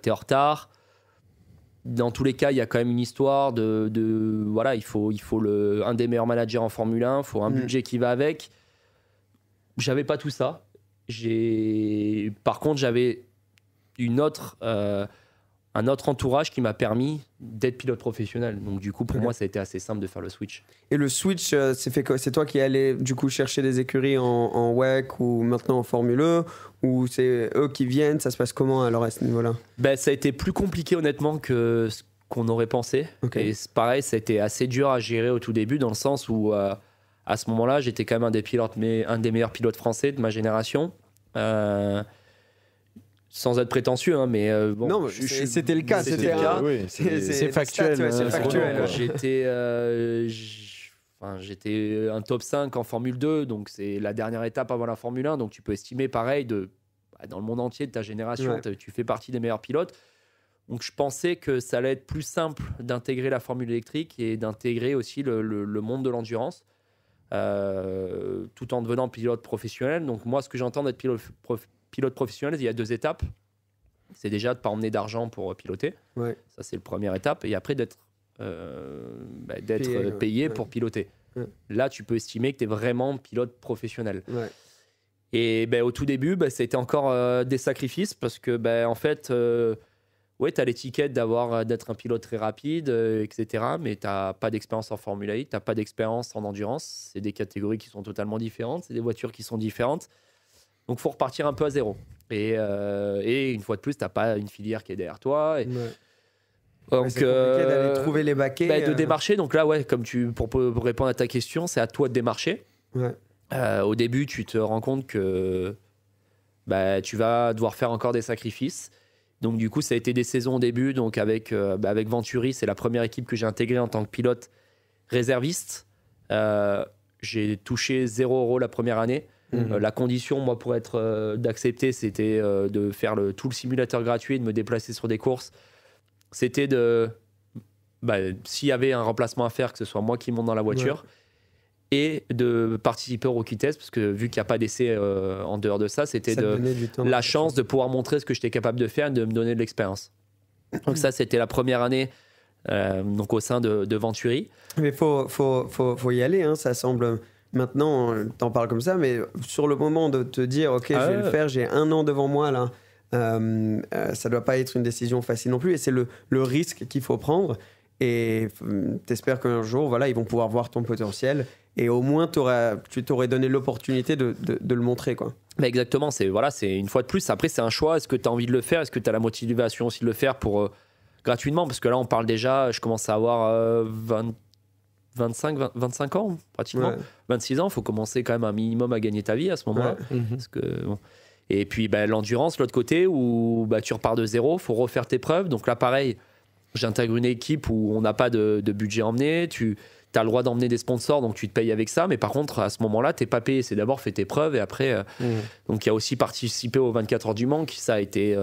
t'es en retard. Dans tous les cas, il y a quand même une histoire voilà, il faut un des meilleurs managers en Formule 1, il faut un budget qui va avec. J'avais pas tout ça. Par contre, j'avais un autre entourage qui m'a permis d'être pilote professionnel. Donc du coup, pour moi, ça a été assez simple de faire le switch. Et le switch, c'est toi qui allais du coup chercher des écuries en WEC ou maintenant en Formule 1, ou c'est eux qui viennent? Ça se passe comment alors à ce niveau-là? Ça a été plus compliqué honnêtement que ce qu'on aurait pensé. Okay. Et c'est pareil, ça a été assez dur à gérer au tout début dans le sens où à ce moment-là, j'étais quand même un des meilleurs pilotes français de ma génération. Sans être prétentieux, hein, mais bon. Non, c'était le cas. C'est factuel. C'est factuel. J'étais un top 5 en Formule 2, donc c'est la dernière étape avant la Formule 1. Donc tu peux estimer pareil dans le monde entier de ta génération, tu fais partie des meilleurs pilotes. Donc je pensais que ça allait être plus simple d'intégrer la formule électrique et d'intégrer aussi le monde de l'endurance. tout en devenant pilote professionnel. Donc moi, ce que j'entends d'être pilote professionnel, il y a 2 étapes. C'est déjà de ne pas emmener d'argent pour piloter. Ouais. Ça, c'est la première étape. Et après, d'être payé pour piloter. Ouais. Là, tu peux estimer que tu es vraiment pilote professionnel. Ouais. Et au tout début, ça a été encore des sacrifices parce que, en fait, tu as l'étiquette d'être un pilote très rapide, etc. Mais tu n'as pas d'expérience en Formule 1, tu n'as pas d'expérience en endurance. C'est des catégories qui sont totalement différentes, c'est des voitures qui sont différentes. Donc, il faut repartir un peu à zéro. Et une fois de plus, tu n'as pas une filière qui est derrière toi. Et... Ouais. Donc, c'est compliqué d'aller trouver les baquets. De démarcher. Donc là, pour répondre à ta question, c'est à toi de démarcher. Ouais. Au début, tu te rends compte que tu vas devoir faire encore des sacrifices. Donc du coup, ça a été des saisons au début. Donc avec Venturi, c'est la première équipe que j'ai intégrée en tant que pilote réserviste. J'ai touché 0 € la première année. La condition, moi, pour être d'accepter, c'était de faire tout le simulateur gratuit, de me déplacer sur des courses. C'était s'il y avait un remplacement à faire, que ce soit moi qui monte dans la voiture. Ouais. Et de participer au rookie test, parce que vu qu'il n'y a pas d'essai en dehors de ça, c'était la chance de pouvoir montrer ce que j'étais capable de faire et de me donner de l'expérience. Donc ça, c'était la première année donc au sein de Venturi. Mais faut y aller, hein, ça semble... Maintenant, t'en parles comme ça, mais sur le moment de te dire, ok, je vais le faire, j'ai 1 an devant moi, là, ça doit pas être une décision facile non plus, et c'est le risque qu'il faut prendre. Et t'espères qu'un jour, voilà, ils vont pouvoir voir ton potentiel et au moins tu t'aurais donné l'opportunité de le montrer, quoi. Mais exactement, c'est une fois de plus. Après, c'est un choix. Est-ce que tu as envie de le faire? Est-ce que tu as la motivation aussi de le faire pour gratuitement? Parce que là, on parle déjà, je commence à avoir 25 ans pratiquement, 26 ans. Il faut commencer quand même un minimum à gagner ta vie à ce moment-là. Parce que, bon. Et puis l'endurance, l'autre côté, où tu repars de zéro, il faut refaire tes preuves. Donc là, pareil, j'intègre une équipe où on n'a pas de budget à emmener. Tu as le droit d'emmener des sponsors, donc tu te payes avec ça. Mais par contre, à ce moment-là, tu n'es pas payé. C'est d'abord fait tes preuves et après. Donc il y a aussi participé aux 24 heures du Mans, qui ça a été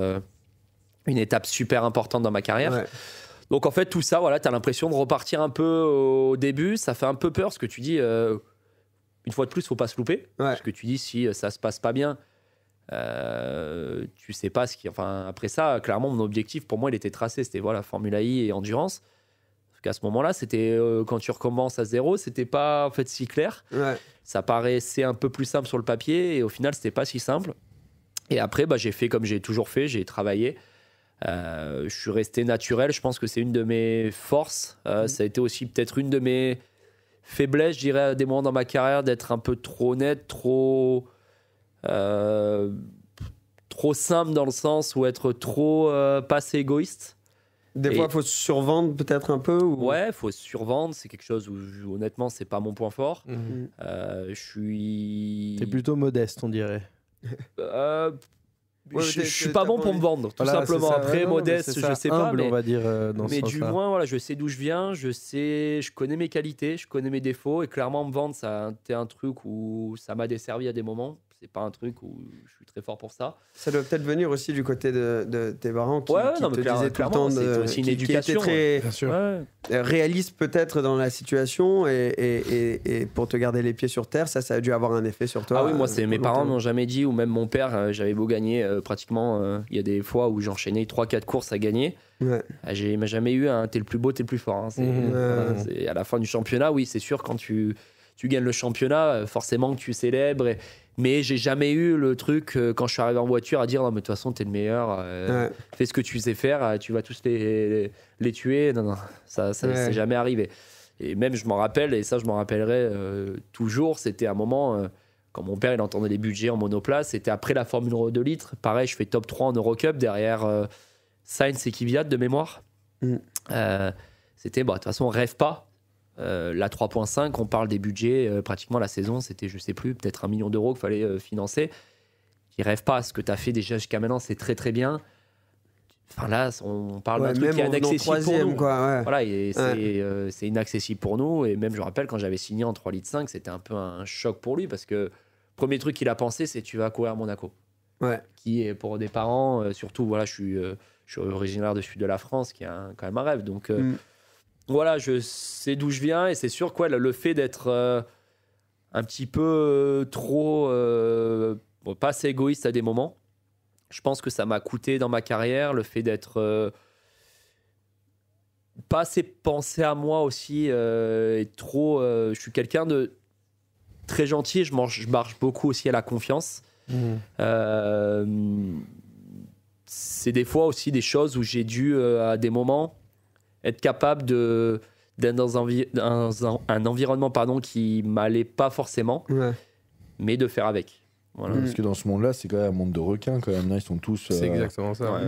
une étape super importante dans ma carrière. Ouais. Donc en fait, tout ça, tu as l'impression de repartir un peu au début. Ça fait un peu peur, ce que tu dis. Une fois de plus, il ne faut pas se louper. Ouais. Parce que tu dis, si ça ne se passe pas bien, tu sais pas ce qui. Enfin, après ça, clairement, mon objectif pour moi, il était tracé. C'était Formule I et endurance. Parce qu'à ce moment-là, c'était quand tu recommences à zéro, c'était pas en fait si clair. Ouais. Ça paraissait un peu plus simple sur le papier et au final, c'était pas si simple. Et après, j'ai fait comme j'ai toujours fait. J'ai travaillé. Je suis resté naturel. Je pense que c'est une de mes forces. Ça a été aussi peut-être une de mes faiblesses, je dirais, à des moments dans ma carrière, d'être un peu trop honnête, trop simple dans le sens où être trop pas assez égoïste. Des fois, il faut survendre peut-être un peu ou... Ouais, il faut survendre. C'est quelque chose où, honnêtement, c'est pas mon point fort. Je suis... T'es plutôt modeste, on dirait. Je suis pas bon pour me vendre, tout simplement. Après, modeste, je sais humble, pas. On va dire, dans mais ce du moins, je sais d'où je viens, je connais mes qualités, je connais mes défauts. Et clairement, me vendre, ça a été un truc où ça m'a desservi à des moments. C'est pas un truc où je suis très fort pour ça. Ça doit peut-être venir aussi du côté de tes parents qui te disaient tout le temps c'est aussi une éducation, qui était très réaliste peut-être dans la situation et pour te garder les pieds sur terre, ça a dû avoir un effet sur toi. Ah oui, moi mes parents m'ont jamais dit, ou même mon père, j'avais beau gagner pratiquement, il y a des fois où j'enchaînais 3-4 courses à gagner. Ouais. Il m'a jamais eu un t'es le plus beau, t'es le plus fort. Hein. C'est à la fin du championnat, oui, c'est sûr, quand tu gagnes le championnat, forcément que tu célèbres. Mais j'ai jamais eu le truc quand je suis arrivé en voiture à dire non, mais de toute façon, t'es le meilleur, fais ce que tu sais faire, tu vas tous les tuer. Non, ça c'est jamais arrivé. Et même, je m'en rappelle, et ça, je m'en rappellerai toujours, c'était un moment, quand mon père il entendait les budgets en monoplace, c'était après la Formule 2 litres. Pareil, je fais top 3 en Eurocup derrière Sainz et Kvyat de mémoire. C'était, de toute façon, on rêve pas. La 3.5, on parle des budgets, pratiquement la saison, c'était, je sais plus, peut-être 1 million d'euros qu'il fallait financer. Ils rêvent pas. Ce que tu as fait déjà jusqu'à maintenant, c'est très très bien. Enfin là, on parle d'un truc qui est inaccessible pour nous. Voilà, et c'est inaccessible pour nous. Et même, je me rappelle, quand j'avais signé en 3,5 litres, c'était un peu un choc pour lui parce que le premier truc qu'il a pensé, c'est tu vas courir à Monaco. Qui est pour des parents, surtout, voilà, je suis originaire du sud de la France, qui est quand même un rêve. Donc, voilà, je sais d'où je viens et c'est sûr que le fait d'être un petit peu trop, pas assez égoïste à des moments. Je pense que ça m'a coûté dans ma carrière le fait d'être pas assez pensé à moi aussi et trop. Je suis quelqu'un de très gentil. Je marche beaucoup aussi à la confiance. C'est des fois aussi des choses où j'ai dû à des moments être capable d'être dans un environnement qui m'allait pas forcément, mais de faire avec. Voilà. Parce que dans ce monde-là, c'est quand même un monde de requins quand même. Là, ils sont tous. C'est exactement ça.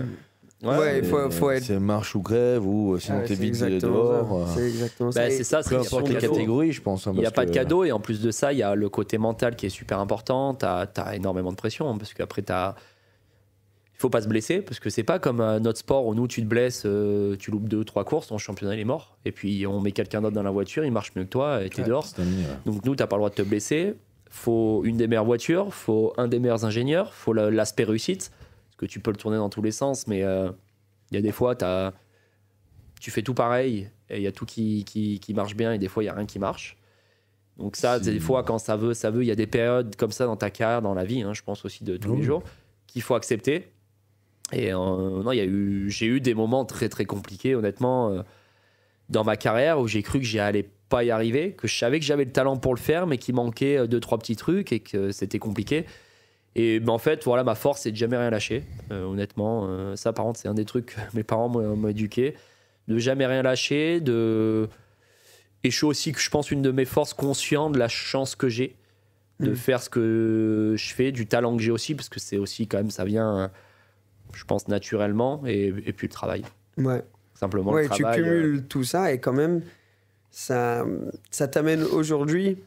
Il faut être. C'est marche ou grève ou sinon t'es vite dehors. C'est exactement ça. C'est ça, peu importe les catégories, je pense. Il n'y a pas de cadeau et en plus de ça, il y a le côté mental qui est super important. T'as énormément de pression parce qu'après il faut pas se blesser parce que c'est pas comme notre sport où nous tu te blesses, tu loupes 2-3 courses, ton championnat il est mort et puis on met quelqu'un d'autre dans la voiture, il marche mieux que toi et t'es dehors. Donc nous t'as pas le droit de te blesser. Faut une des meilleures voitures, faut un des meilleurs ingénieurs, faut l'aspect réussite parce que tu peux le tourner dans tous les sens, mais il y a des fois tu fais tout pareil et il y a tout qui marche bien et des fois il y a rien qui marche. Donc ça, des fois quand ça veut, il y a des périodes comme ça dans ta carrière, dans la vie, je pense aussi de tous les jours, qu'il faut accepter. Et non, j'ai eu des moments très très compliqués honnêtement dans ma carrière où j'ai cru que j'allais pas y arriver, que je savais que j'avais le talent pour le faire mais qu'il manquait 2-3 petits trucs et que c'était compliqué. Et en fait, voilà, ma force c'est de jamais rien lâcher. Honnêtement, ça par contre c'est un des trucs que mes parents m'ont éduqué, de jamais rien lâcher, et je suis aussi, que je pense, une de mes forces, conscient de la chance que j'ai de faire ce que je fais, du talent que j'ai aussi, parce que c'est aussi quand même, ça vient, je pense, naturellement, et puis le travail. Simplement le travail. Tu cumules tout ça et quand même, ça t'amène aujourd'hui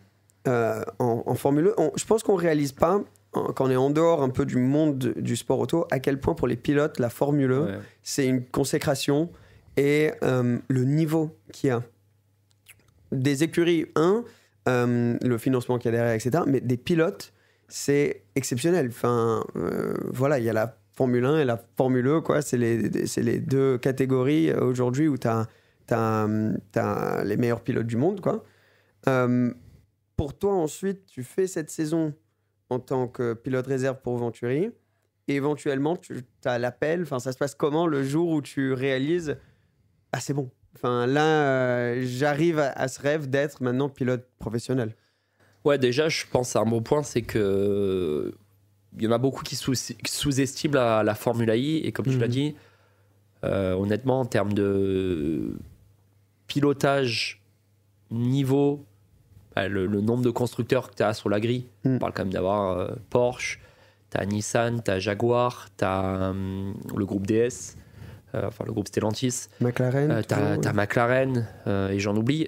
en Formule 1. Je pense qu'on réalise pas, quand on est en dehors un peu du monde du sport auto, à quel point pour les pilotes, la Formule 1, c'est une consécration et le niveau qu'il y a. Des écuries, le financement qu'il y a derrière, etc. Mais des pilotes, c'est exceptionnel. Enfin, voilà, il y a la Formule 1 et la Formule E, quoi. C'est les deux catégories aujourd'hui où tu as les meilleurs pilotes du monde, quoi. Pour toi, ensuite, tu fais cette saison en tant que pilote réserve pour Venturi. Et éventuellement, tu as l'appel. Enfin, ça se passe comment le jour où tu réalises « Ah, c'est bon. Enfin, là, j'arrive à ce rêve d'être maintenant pilote professionnel. » Ouais, déjà, je pense à un bon point, c'est que il y en a beaucoup qui sous-estiment la Formule I. Et comme tu l'as dit, honnêtement, en termes de pilotage, niveau, le nombre de constructeurs que tu as sur la grille, on parle quand même d'avoir Porsche, tu as Nissan, tu as Jaguar, tu as le groupe DS, enfin le groupe Stellantis, McLaren, t'as McLaren et j'en oublie.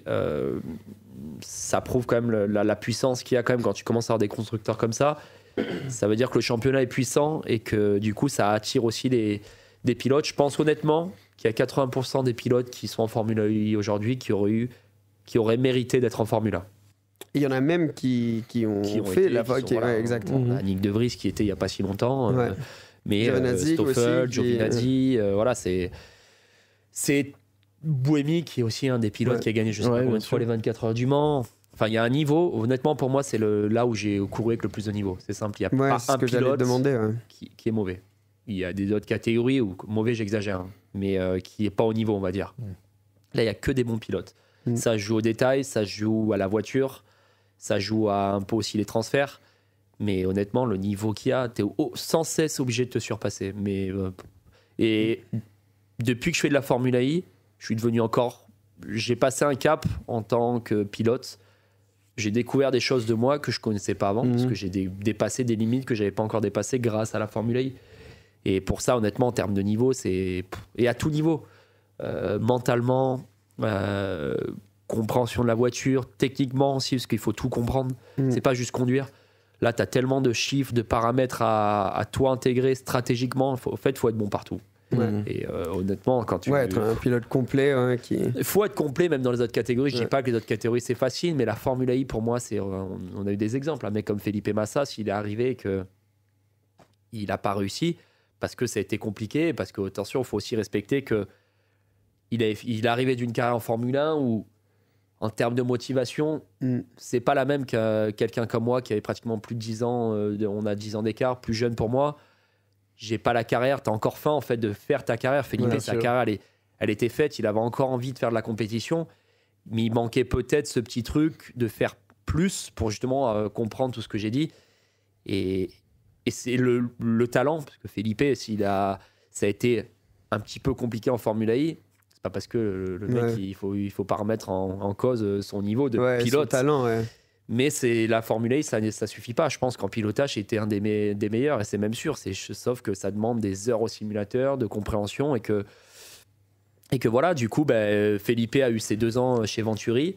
Ça prouve quand même la puissance qu'il y a quand même quand tu commences à avoir des constructeurs comme ça. Ça veut dire que le championnat est puissant et que du coup ça attire aussi des pilotes. Je pense honnêtement qu'il y a 80% des pilotes qui sont en Formule 1 aujourd'hui qui auraient mérité d'être en Formule 1. Il y en a même qui ont fait la fois. Exactement. Nick De Vries qui était il n'y a pas si longtemps. Mais Stoffel, Giovinazzi, voilà, c'est Buemi qui est aussi un des pilotes qui a gagné, je sais pas combien de fois, les 24 heures du Mans. Enfin, il y a un niveau, honnêtement, pour moi, c'est là où j'ai couru avec le plus de niveau. C'est simple, il n'y a pas un pilote qui est mauvais. Il y a des autres catégories où mauvais, j'exagère, mais qui n'est pas au niveau, on va dire. Là, il n'y a que des bons pilotes. Ça joue au détail, ça joue à la voiture, ça joue à un peu aussi les transferts. Mais honnêtement, le niveau qu'il y a, tu es sans cesse obligé de te surpasser. Et depuis que je fais de la Formule I, je suis devenu j'ai passé un cap en tant que pilote. J'ai découvert des choses de moi que je ne connaissais pas avant, parce que j'ai dépassé des limites que je n'avais pas encore dépassées grâce à la Formule I. Et pour ça, honnêtement, en termes de niveau, et à tout niveau, mentalement, compréhension de la voiture, techniquement aussi, parce qu'il faut tout comprendre. C'est pas juste conduire. Là, tu as tellement de chiffres, de paramètres à toi intégrer stratégiquement. En fait, il faut être bon partout. Et honnêtement, quand tu... être un pilote complet. Il faut être complet, même dans les autres catégories. Je dis pas que les autres catégories, c'est facile, mais la Formule I, pour moi, on a eu des exemples. Un mec comme Felipe Massa, s'il est arrivé et qu'il n'a pas réussi, parce que ça a été compliqué, parce que, attention, il faut aussi respecter qu'il est arrivé d'une carrière en Formule 1 où en termes de motivation, c'est pas la même que quelqu'un comme moi qui avait pratiquement plus de 10 ans. On a 10 ans d'écart, plus jeune pour moi. J'ai pas la carrière. T'as encore faim en fait de faire ta carrière. Felipe, sa carrière, elle était faite. Il avait encore envie de faire de la compétition, mais il manquait peut-être ce petit truc de faire plus pour justement comprendre tout ce que j'ai dit. Et c'est le talent, parce que Felipe, ça a été un petit peu compliqué en Formule I. C'est pas parce que le mec, il faut pas remettre en cause son niveau de pilote. Son talent, Mais c'est la Formule I, ça suffit pas. Je pense qu'en pilotage, c'était un des meilleurs, et c'est même sûr. Sauf que ça demande des heures au simulateur, de compréhension, et que voilà, du coup, Felipe a eu ses 2 ans chez Venturi.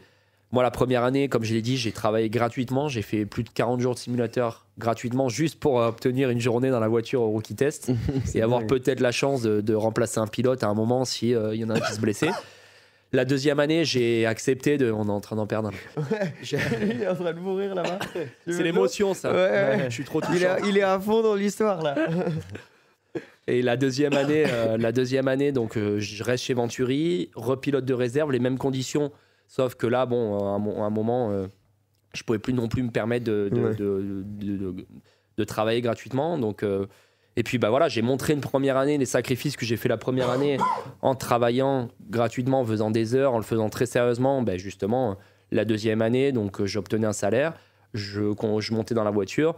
Moi, la première année, comme je l'ai dit, j'ai travaillé gratuitement. J'ai fait plus de 40 jours de simulateur gratuitement, juste pour obtenir une journée dans la voiture au rookie test et avoir peut-être la chance de remplacer un pilote à un moment s'il y en a un qui se blessait. La deuxième année, j'ai accepté de... On est en train d'en perdre un. Il est en train de mourir là-bas. C'est l'émotion, ça. Ouais. Je suis trop touchant. Il est à fond dans l'histoire, là. Et la deuxième année, donc je reste chez Venturi, repilote de réserve, les mêmes conditions. Sauf que là, bon, à un moment, je pouvais plus non plus me permettre de travailler gratuitement. Donc, et puis, voilà, j'ai montré une première année les sacrifices que j'ai fait la première année en travaillant gratuitement, en faisant des heures, en le faisant très sérieusement. Justement, la deuxième année, donc j'obtenais un salaire, je montais dans la voiture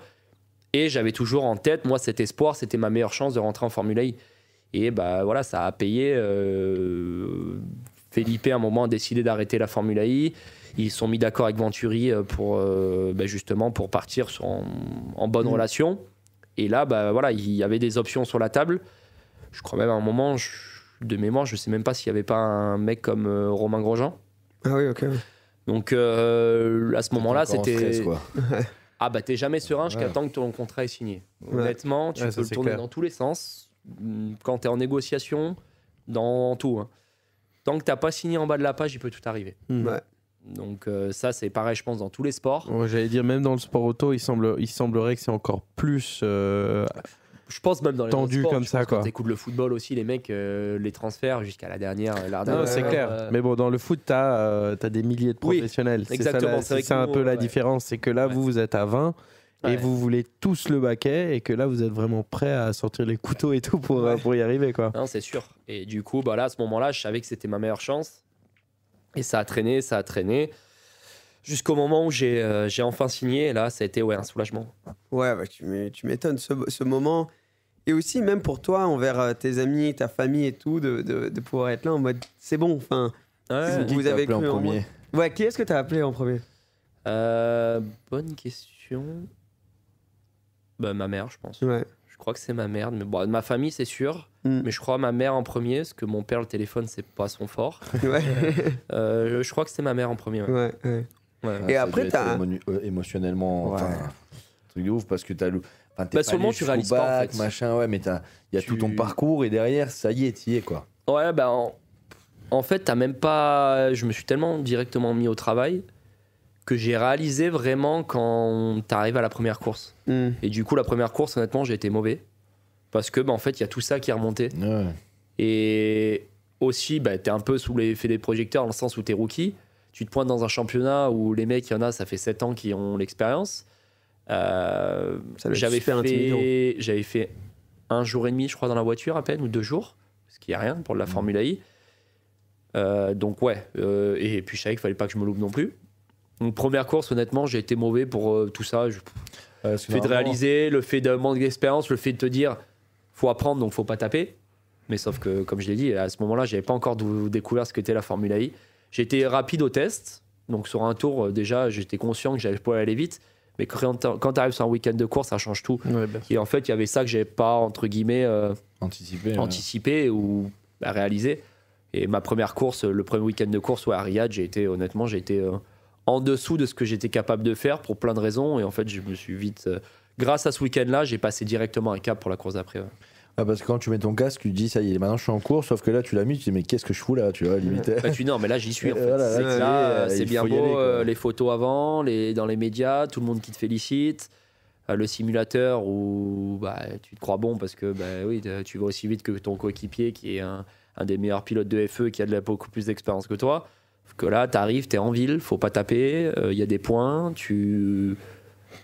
et j'avais toujours en tête, moi, cet espoir, c'était ma meilleure chance de rentrer en Formule I. Et voilà, ça a payé. Felipe, à un moment, a décidé d'arrêter la Formule I. Ils se sont mis d'accord avec Venturi justement pour partir en bonne relation. Et là, voilà, il y avait des options sur la table. Je crois même à un moment, de mémoire, je ne sais même pas s'il n'y avait pas un mec comme Romain Grosjean. Ah oui, ok. Donc, à ce moment-là, c'était... t'es jamais serein jusqu'à temps que ton contrat est signé. Honnêtement, tu peux le tourner dans tous les sens. Quand tu es en négociation, dans tout, hein. Tant que t'as pas signé en bas de la page, il peut tout arriver. Donc ça, c'est pareil, je pense, dans tous les sports. J'allais dire, même dans le sport auto, il semblerait que c'est encore plus je pense même dans les tendu sports, comme ça. Quand t'écoutes le football aussi, les mecs les transfèrent jusqu'à la dernière. Non, c'est clair. Mais bon, dans le foot, t'as des milliers de professionnels. Oui, exactement. C'est un peu la différence. C'est que là, vous êtes à 20. Et vous voulez tous le baquet et que là vous êtes vraiment prêts à sortir les couteaux et tout pour y arriver, quoi. Non, c'est sûr. Et du coup, là, à ce moment-là, je savais que c'était ma meilleure chance. Et ça a traîné. Jusqu'au moment où j'ai enfin signé. Et là, ça a été un soulagement. Ouais, tu m'étonnes ce moment. Et aussi, même pour toi, envers tes amis, ta famille et tout, de pouvoir être là en mode c'est bon. Enfin, vous avez cru en premier. Ouais, qui est-ce que tu as appelé en premier? Bonne question. Ma mère, je pense. Ouais. Je crois que c'est ma mère. Mais ma famille, c'est sûr. Mais je crois ma mère en premier, parce que mon père, le téléphone, c'est pas son fort. Je crois que c'est ma mère en premier. Ouais. Et après, t'as... émotionnellement, truc de ouf, parce que t'as le... seulement tu réalises pas, en fait. Machin, mais il y a tout ton parcours, et derrière, ça y est, t'y es, quoi. Ouais, en fait, t'as même pas... Je me suis tellement directement mis au travail que j'ai réalisé vraiment quand t'arrives à la première course. Et du coup, la première course, honnêtement, j'ai été mauvais. Parce que, en fait, il y a tout ça qui est remonté. Ouais. Et aussi, t'es un peu sous l'effet des projecteurs, dans le sens où t'es rookie. Tu te pointes dans un championnat où les mecs, il y en a, ça fait 7 ans qui ont l'expérience. J'avais fait 1 jour et demi, je crois, dans la voiture à peine, ou 2 jours. Ce qui est rien pour de la Formule I. Donc, et puis, je savais qu'il fallait pas que je me loupe non plus. Donc, première course, honnêtement, j'ai été mauvais pour tout ça. Le fait de réaliser, le fait de manque d'expérience, le fait de te dire faut apprendre, donc faut pas taper. Mais sauf que, comme je l'ai dit, à ce moment-là, j'avais pas encore découvert ce qu'était la Formule I. J'étais rapide au test, donc sur un tour, déjà, j'étais conscient que j'allais pas aller vite. Mais quand tu arrives sur un week-end de course, ça change tout. Et en fait, il y avait ça que j'avais pas, entre guillemets, anticipé ou réalisé. Et ma première course, le premier week-end de course, à Riyad, j'ai été en dessous de ce que j'étais capable de faire pour plein de raisons. Et en fait, je me suis vite... grâce à ce week-end-là, j'ai passé directement un cap pour la course d'après. Ouais. Parce que quand tu mets ton casque, tu te dis ça y est, maintenant je suis en course, sauf que là tu l'as mis, tu te dis mais qu'est-ce que je fous là, tu vois, limite. Non, mais là j'y suis en fait. C'est bien beau, aller, les photos avant, dans les médias, tout le monde qui te félicite. Le simulateur où tu te crois bon parce que tu vas aussi vite que ton coéquipier qui est un des meilleurs pilotes de FE qui a beaucoup plus d'expérience que toi. Que là, tu arrives, tu es en ville, faut pas taper, il y a des points,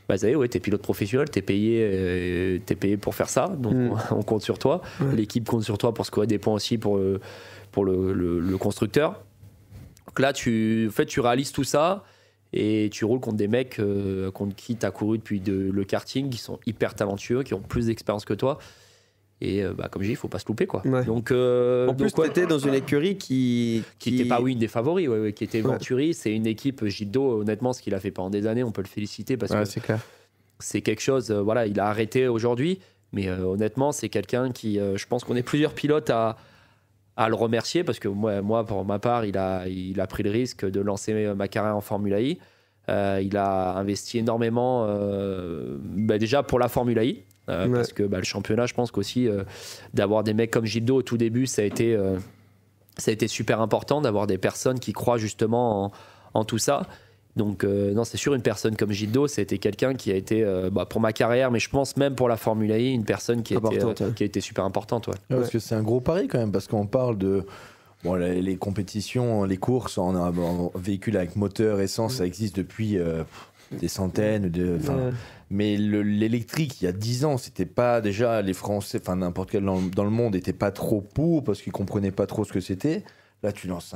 bah, ça y est, ouais, tu es pilote professionnel, tu es payé pour faire ça, donc on compte sur toi. Ouais. L'équipe compte sur toi pour scorer des points aussi pour le constructeur. Donc là, tu réalises tout ça et tu roules contre des mecs contre qui tu as couru depuis le karting, qui sont hyper talentueux, qui ont plus d'expérience que toi. Et bah, comme je dis, il faut pas se louper, quoi. Ouais. Donc, En plus, tu étais dans une écurie qui n'était pas une des favoris, qui était Ouais. Venturi. C'est une équipe, Gildo, honnêtement, ce qu'il a fait pendant des années, on peut le féliciter parce que c'est clair. c'est quelque chose, voilà, il a arrêté aujourd'hui, mais honnêtement, c'est quelqu'un qui, je pense qu'on est plusieurs pilotes à le remercier parce que moi, pour ma part, il a pris le risque de lancer ma carrière en Formule I. Il a investi énormément, déjà pour la Formule I. Parce que le championnat, je pense qu'aussi d'avoir des mecs comme Gildo au tout début, ça a été super important d'avoir des personnes qui croient justement en tout ça. Donc non, c'est sûr, une personne comme Gildo, c'était quelqu'un qui a été pour ma carrière, mais je pense même pour la Formule I, une personne qui a été super importante. Ouais. Ouais, parce que c'est un gros pari quand même, parce qu'on parle de les compétitions, les courses en véhicule avec moteur, essence, ça existe depuis des centaines mais l'électrique, il y a 10 ans, c'était pas déjà les Français, enfin n'importe quel dans le monde, n'était pas trop pour parce qu'ils comprenaient pas trop ce que c'était. Là, tu lances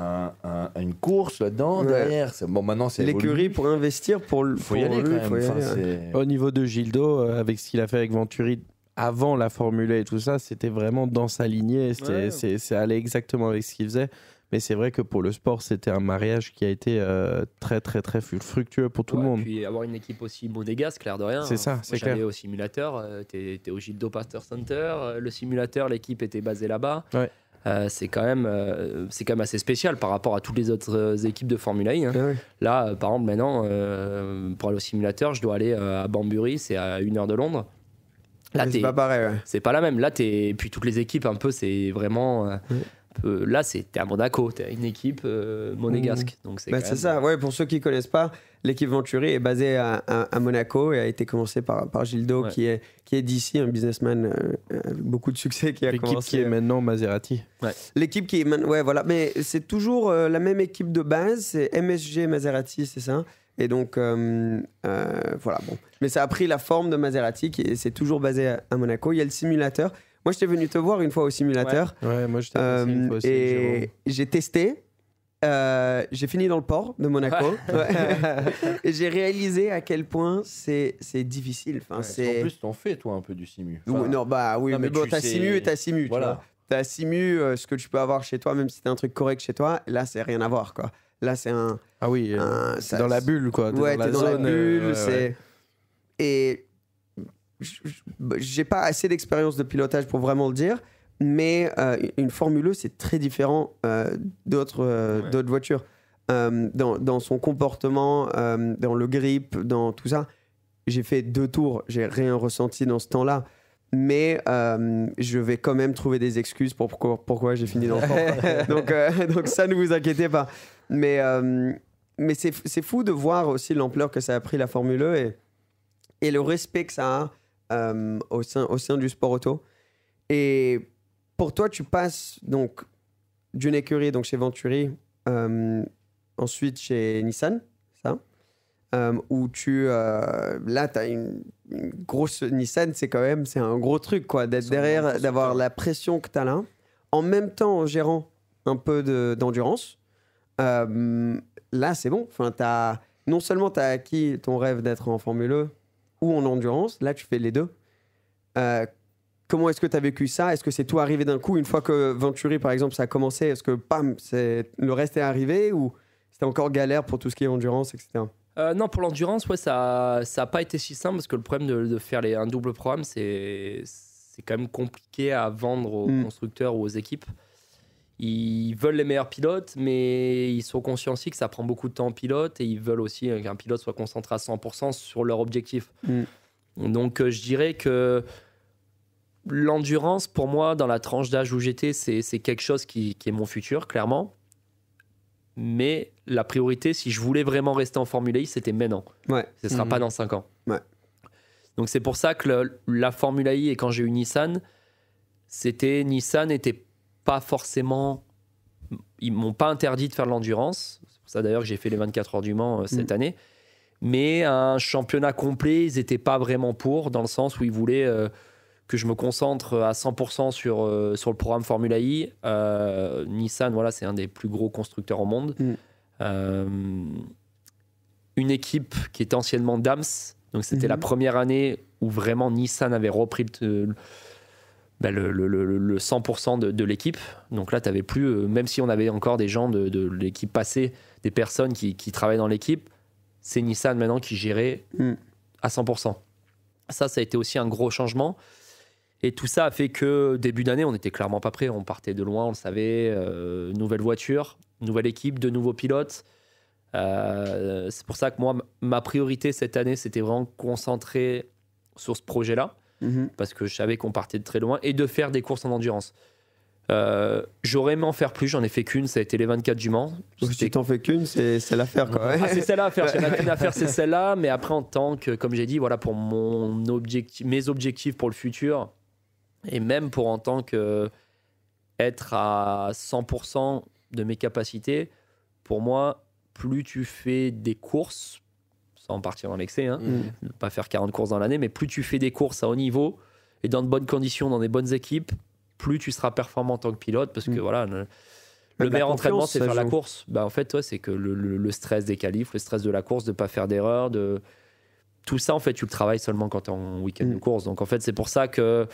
une course là-dedans, derrière. Maintenant, c'est l'écurie pour investir, faut y aller quand même. Au niveau de Gildo, avec ce qu'il a fait avec Venturi avant la Formule 1 et tout ça, c'était vraiment dans sa lignée. C'est allé exactement avec ce qu'il faisait. Mais c'est vrai que pour le sport, c'était un mariage qui a été très, très, très fructueux pour tout le monde. Et puis avoir une équipe aussi monégasque, clair de rien. C'est ça, c'est clair. J'allais au simulateur, t'es au Gildo Pasteur Center. Le simulateur, l'équipe était basée là-bas. Ouais. C'est quand même assez spécial par rapport à toutes les autres équipes de Formule 1. Ouais. Là, par exemple, maintenant, pour aller au simulateur, je dois aller à Banbury, c'est à 1 heure de Londres. Là, c'est pas pareil. Ouais. C'est pas la même. Là, puis toutes les équipes, un peu, c'est vraiment. Là, t'es à Monaco, t'es une équipe monégasque. Donc c'est ça. Ouais, pour ceux qui connaissent pas, l'équipe Venturi est basée à Monaco et a été commencée par Gildo, qui est d'ici, un businessman avec beaucoup de succès qui a l'équipe commencé. Qui est maintenant Maserati. Ouais. L'équipe qui est maintenant, voilà. Mais c'est toujours la même équipe de base, c'est MSG Maserati, c'est ça. Et donc voilà, bon. Mais ça a pris la forme de Maserati, c'est toujours basé à Monaco. Il y a le simulateur. Moi, j'étais venu te voir une fois au simulateur. Ouais, moi, j'étais passé une fois aussi. Et j'ai testé. J'ai fini dans le port de Monaco. Et j'ai réalisé à quel point c'est difficile. Enfin, En plus, t'en fais, toi, un peu du simu. Oui, mais bon, t'as simu et t'as simu. Voilà. T'as simu, ce que tu peux avoir chez toi, même si t'as un truc correct chez toi, là, c'est rien à voir, quoi. Là, c'est un... Ah oui, c'est dans la bulle, quoi. T'es dans la bulle. Et j'ai pas assez d'expérience de pilotage pour vraiment le dire, mais une Formule 1, c'est très différent d'autres voitures. Dans son comportement, dans le grip, dans tout ça. J'ai fait 2 tours, j'ai rien ressenti dans ce temps-là. Mais je vais quand même trouver des excuses pour pourquoi j'ai fini dans le port. Donc ça, ne vous inquiétez pas. Mais c'est fou de voir aussi l'ampleur que ça a pris la Formule 1 et le respect que ça a au sein du sport auto. Et pour toi, tu passes donc d'une écurie, donc chez Venturi, ensuite chez Nissan, ça, où là, tu as une grosse Nissan, c'est un gros truc, quoi, d'être derrière, d'avoir la pression que tu as là, en même temps en gérant un peu d'endurance. Là, c'est bon. Enfin, non seulement tu as acquis ton rêve d'être en Formule 1 ou en endurance, là, tu fais les deux. Comment est-ce que tu as vécu ça? Est-ce que c'est tout arrivé d'un coup? Une fois que Venturi, par exemple, ça a commencé, est-ce que le reste est arrivé ou c'était encore galère pour tout ce qui est endurance, etc.? Non, pour l'endurance, ça n'a pas été si simple parce que le problème de faire un double programme, c'est quand même compliqué à vendre aux constructeurs ou aux équipes. Ils veulent les meilleurs pilotes, mais ils sont conscients aussi que ça prend beaucoup de temps en pilote et ils veulent aussi qu'un pilote soit concentré à 100% sur leur objectif. Donc, je dirais que l'endurance, pour moi, dans la tranche d'âge où j'étais, c'est quelque chose qui est mon futur, clairement. Mais la priorité, si je voulais vraiment rester en Formule I, c'était maintenant. Ouais. Ce ne sera pas dans 5 ans. Ouais. Donc c'est pour ça que la Formule I, et quand j'ai eu Nissan n'était pas forcément... Ils ne m'ont pas interdit de faire de l'endurance. pour ça d'ailleurs que j'ai fait les 24 heures du Mans cette année. Mais un championnat complet, ils n'étaient pas vraiment pour, dans le sens où ils voulaient que je me concentre à 100% sur le programme Formula I. Nissan, voilà, c'est un des plus gros constructeurs au monde. Une équipe qui était anciennement Dams, donc c'était la première année où vraiment Nissan avait repris le 100% de l'équipe. Donc là, tu n'avais plus, même si on avait encore des gens de l'équipe passée, des personnes qui travaillaient dans l'équipe, c'est Nissan maintenant qui gérait à 100%. Ça a été aussi un gros changement. Et tout ça a fait que début d'année, on n'était clairement pas prêt. On partait de loin, on le savait. Nouvelle voiture, nouvelle équipe, de nouveaux pilotes. C'est pour ça que moi, ma priorité cette année, c'était vraiment concentrer sur ce projet-là. Parce que je savais qu'on partait de très loin. Et de faire des courses en endurance. J'aurais aimé en faire plus, j'en ai fait qu'une, ça a été les 24 du Mans. Si tu t'en fais qu'une, c'est l'affaire quoi. Ah, c'est celle-là à faire, si on a qu'une à faire, c'est celle-là. Mais après, en tant que, comme j'ai dit, voilà, pour mes objectifs pour le futur, et même pour en tant que être à 100% de mes capacités, pour moi, plus tu fais des courses, sans partir dans l'excès, ne pas faire 40 courses dans l'année, mais plus tu fais des courses à haut niveau et dans de bonnes conditions, dans des bonnes équipes, plus tu seras performant en tant que pilote, parce que voilà, le meilleur entraînement, c'est faire la course. Bah, en fait, c'est que le stress des qualifs, le stress de la course, de ne pas faire d'erreur, tout ça, en fait, tu le travailles seulement quand tu es en week-end de course. Donc, en fait, c'est pour ça que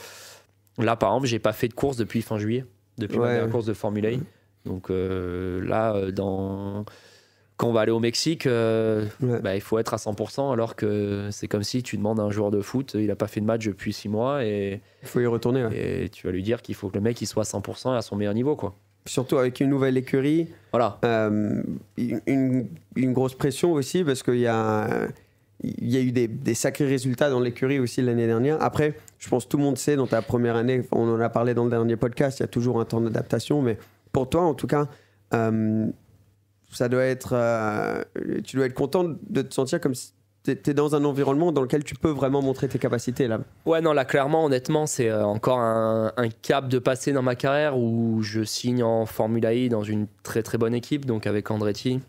là, par exemple, j'ai pas fait de course depuis fin juillet, depuis ma dernière course de Formule 1. Donc là, quand on va aller au Mexique, il faut être à 100%, alors que c'est comme si tu demandes à un joueur de foot, il n'a pas fait de match depuis 6 mois, et il faut y retourner. Et tu vas lui dire qu'il faut que le mec il soit à 100% et à son meilleur niveau, quoi. Surtout avec une nouvelle écurie. Voilà. Une grosse pression aussi, parce qu'il y a eu des sacrés résultats dans l'écurie aussi l'année dernière. Après, je pense que tout le monde sait, dans ta première année, on en a parlé dans le dernier podcast, il y a toujours un temps d'adaptation, mais pour toi, en tout cas, ça doit être, tu dois être content de te sentir comme si tu es dans un environnement dans lequel tu peux vraiment montrer tes capacités là. Ouais, non, là clairement, honnêtement, c'est encore un cap de passer dans ma carrière où je signe en Formula I dans une très très bonne équipe, donc avec Andretti.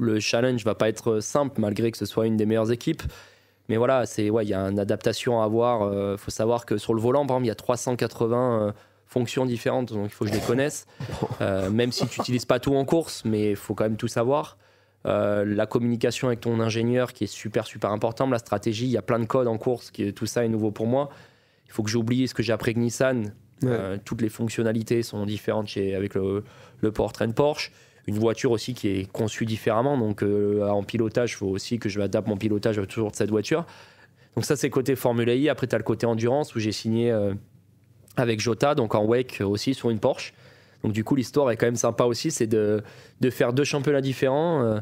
Le challenge va pas être simple malgré que ce soit une des meilleures équipes, mais voilà, il y a une adaptation à avoir. Faut savoir que sur le volant, par exemple, il y a 380 fonctions différentes, donc il faut que je les connaisse. Même si tu n'utilises pas tout en course, mais il faut quand même tout savoir. La communication avec ton ingénieur qui est super super important, la stratégie, il y a plein de codes en course, tout ça est nouveau pour moi. Il faut que j'oublie ce que j'ai appris avec Nissan. Toutes les fonctionnalités sont différentes avec le powertrain Porsche. Une voiture aussi qui est conçue différemment, donc en pilotage, il faut aussi que je adapte mon pilotage autour de cette voiture. Donc ça, c'est côté Formula I. Après, tu as le côté endurance où j'ai signé avec Jota, donc en WEC aussi sur une Porsche. Donc du coup, l'histoire est quand même sympa aussi, c'est de faire 2 championnats différents.